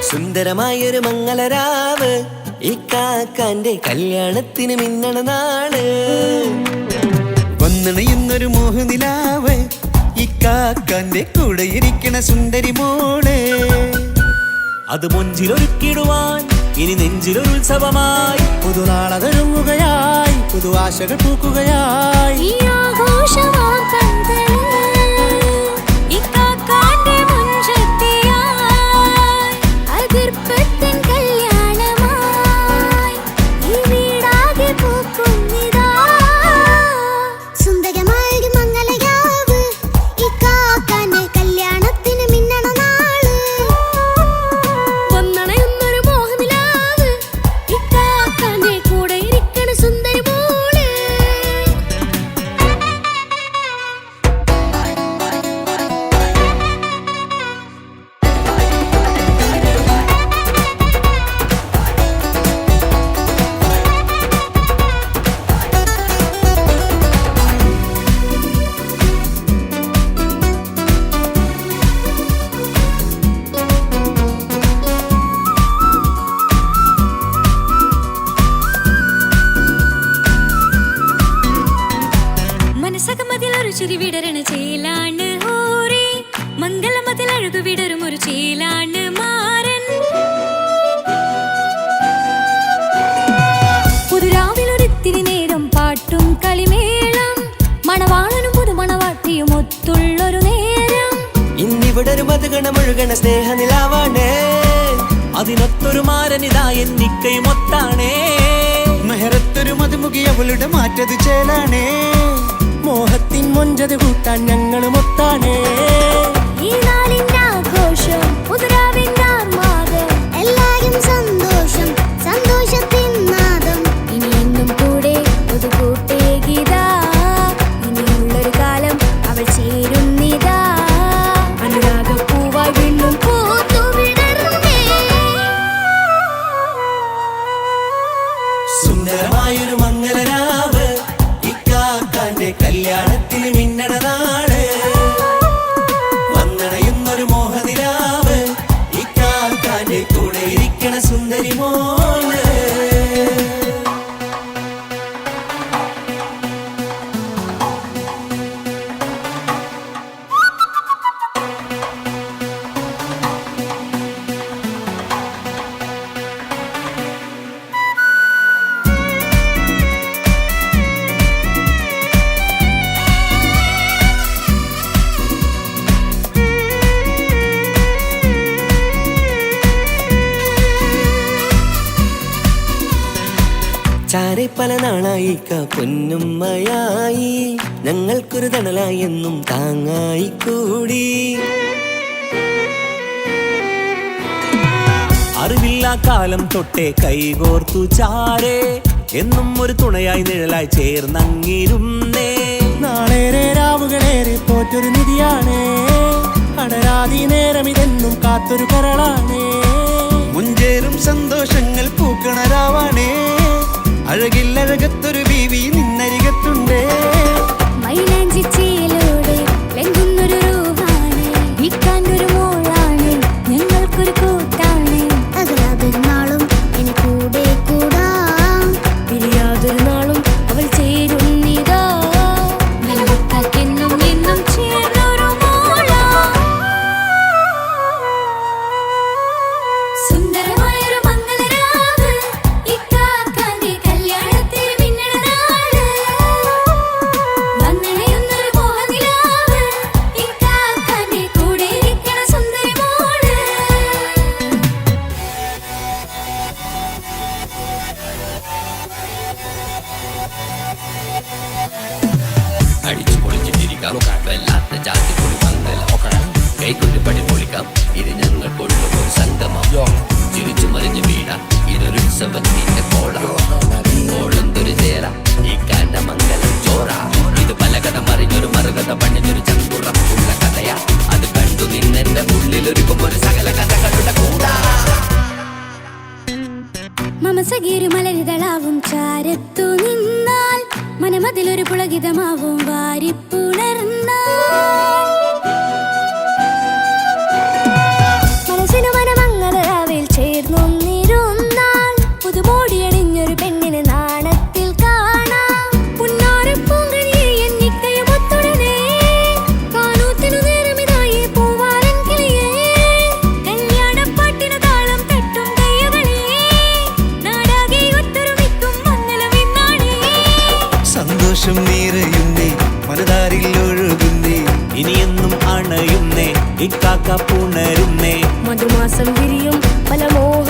സുന്ദരമായൊരു മംഗളരാവ് ഇക്കാക്കാന്റെ കല്യാണത്തിന് മിന്നണ നാള്. വന്നണയുന്നൊരു മോഹനിലാവ് ഇക്കാക്കാന്റെ കൂടെ ഇരിക്കണ സുന്ദരി മോള്. അത് മൊഞ്ചിലൊരുക്കിടുവാൻ ഇനി നെഞ്ചിലൊരു ഉത്സവമായി പുതുനാളതൊരുങ്ങുകയായി പുതുവാശകൾ പൂക്കുകയായി. ഈ ആഘോഷവാക്കന്തല് ഇക്കാക്കാന്റെ മുൻചെത്തിയായി അതിർപ്പത്തിൻ കല്യാണമായി ഈ വീടാകെ പൂക്കുന്നിതാ. സുന്ദരമായൊരു മംഗളരാവ് ഇക്കാക്കാന്റെ കല്യാണത്തിന് മിന്നണ നാള്. വന്നണയുന്നൊരു മോഹനിലാവ് ഇക്കാക്കാന്റെ കൂടെ ഇരിക്കണ സുന്ദരി മോള്. മനസ്സകമതിലൊരു ചിരി വിടരണ ചേലാണ് ഹോറി. മംഗളമതിൽ അഴുതു വിടരും ഒരു ചേലാണ് മാരൻ. പുതുരാവിലൊരിത്തിരി നേരം പാട്ടും കളിമേളം മണവാളനും പുതുമണവാട്ടിയും ഒത്തുള്ളൊരു നേരം. ഇന്നിവിടെ ഒരു മധുഗണമൊഴുകണ സ്നേഹനിലാവാണ്. അതിനൊത്തൊരു മാരനിതാ എന്നിക്കയും ഒത്താണേ. മെഹറത്തൊരു മധുമുഖി അവളുടെ മാറ്റത് ചേലാണേ. മോഹത്തിൻ മൊഞ്ചത് കൂട്ടാൻ ഞങ്ങളും ഒത്താണേ. ഈ നാളിന്റെ ആഘോഷം പുതുരാവിന്റെ ആർമാദം എല്ലാരും സന്തോഷം സന്തോഷത്തിൻ നാദം. ഇനി എന്നും കൂടെ പുതുകൂട്ടേ ഗീതാ. ഇനിയുള്ളൊരു കാലം അവൾ ചേരുന്നിതാ. അനുരാഗപ്പൂവായി വീണ്ടും പൂത്തുവിടരുന്നേ. സുന്ദരമായൊരു മംഗളരാവ് ഇക്കാക്കാന്റെ കല്യാണത്തിന് മിന്നണ നാള്. പല നാളായി പൊന്നുമ്മയായി ഞങ്ങൾക്കൊരു തണലായി എന്നും താങ്ങായി കൂടി. അറിവില്ല കാലം തൊട്ടേ കൈകോർത്തു ചാരേ എന്നും ഒരു തുണയായി നിഴലായി ചേർന്നങ്ങിരുന്നേ. നാളേറെ രാവുകളേറെ പോറ്റൊരു നിധിയാണേ, അടരാതി നേരം ഇതെന്നും കാത്തൊരു കരളാണേ. മുഞ്ചേറും സന്തോഷങ്ങൾ പൂക്കണരാവാണേ, അഴകില്ലഴകത്തൊരു ബീവി നിന്നരികത്തുണ്ടേ. മൈലാഞ്ചി ചേലോടെ ലംഘുന്നൊരു റൂഹാണ്, വിൽക്കാനൊരു മോളാണ്, ഞങ്ങൾക്കൊരു കൂട്ടാണ്. അകലാതൊരു നാളും എന്നെ കൂടെ കൂടാം, പിരിയാതൊരു നാളും അവൾ ചേരുന്നിതാ. നിലവക്കാക്കെന്നും എന്നും ചേർന്നൊരു മോളാ. സുന്ദരമായൊരു മംഗളരാവ്, ഇക്കാക്കാന്റെ കല്യാണത്തിന് മിന്നണ നാള്. വന്നണയുന്നൊരു മോഹനിലാവ്, ഇക്കാക്കാന്റെ കൂടെ ഇരിക്കണ സുന്ദരി മോള്. അടിച്ചു പൊളിച്ചിട്ടിരിക്കാം വല്ലാത്ത ജാതി പൊളി മംഗലം കൈകൊണ്ട് പടി പൊളിക്കാം ഇത് ഞങ്ങൾ കൊണ്ടുപോയി സംഗമം ചിരിച്ചു മറിഞ്ഞു വീണ ഇതൊരു ഉത്സവത്തിന്റെ കോളം കോളന്തൊരു ചേര ഈ കാണ്ട മംഗലം ചോറ ഇത് പലകഥ മറിഞ്ഞൊരു മറുകഥ പണിഞ്ഞൊരു ചങ്കുറപ്പുള്ള കഥയാ അത് കണ്ടു നിന്നെന്റെ ഉള്ളിലൊരുക്കും ഒരു സകല കഥകളുടെ കൂടാ. മമസഗീരു മലരിതളാവും ചാരത്തു നിന്നാൽ മനമതിലൊരു പുളകിതമാവും വാരിപ്പുണർന്നാൽ. മനസ്സിനു മനമങ്ങതരാവിൽ ചേർന്നൊന്നിരുന്നാൽ പുതുമോടിയണിഞ്ഞൊരു പെണ്ണിന് നാണത്തിൽ കാണാം. പുന്നാരപ്പൂങ്കനിയെ എന്നിക്കയുമൊത്തുടനെ കാനൂത്തിനു നേരമിതായി പൂവാലൻ കിളിയേ. കല്യാണപ്പാട്ടിനു താളം തട്ടും കയ്യുകളേ, നാടാകെ ഒത്തൊരുമിക്കും മംഗളമെന്നാണേ. സന്തോഷം നിറയുന്നേ, മനതാരിൽ ഒഴുകുന്നേ, ഇനിയെന്നും അണയുന്നേ ഇക്കാക്ക പുണരുന്നേ. മധുമാസം വിരിയും പല മോഹ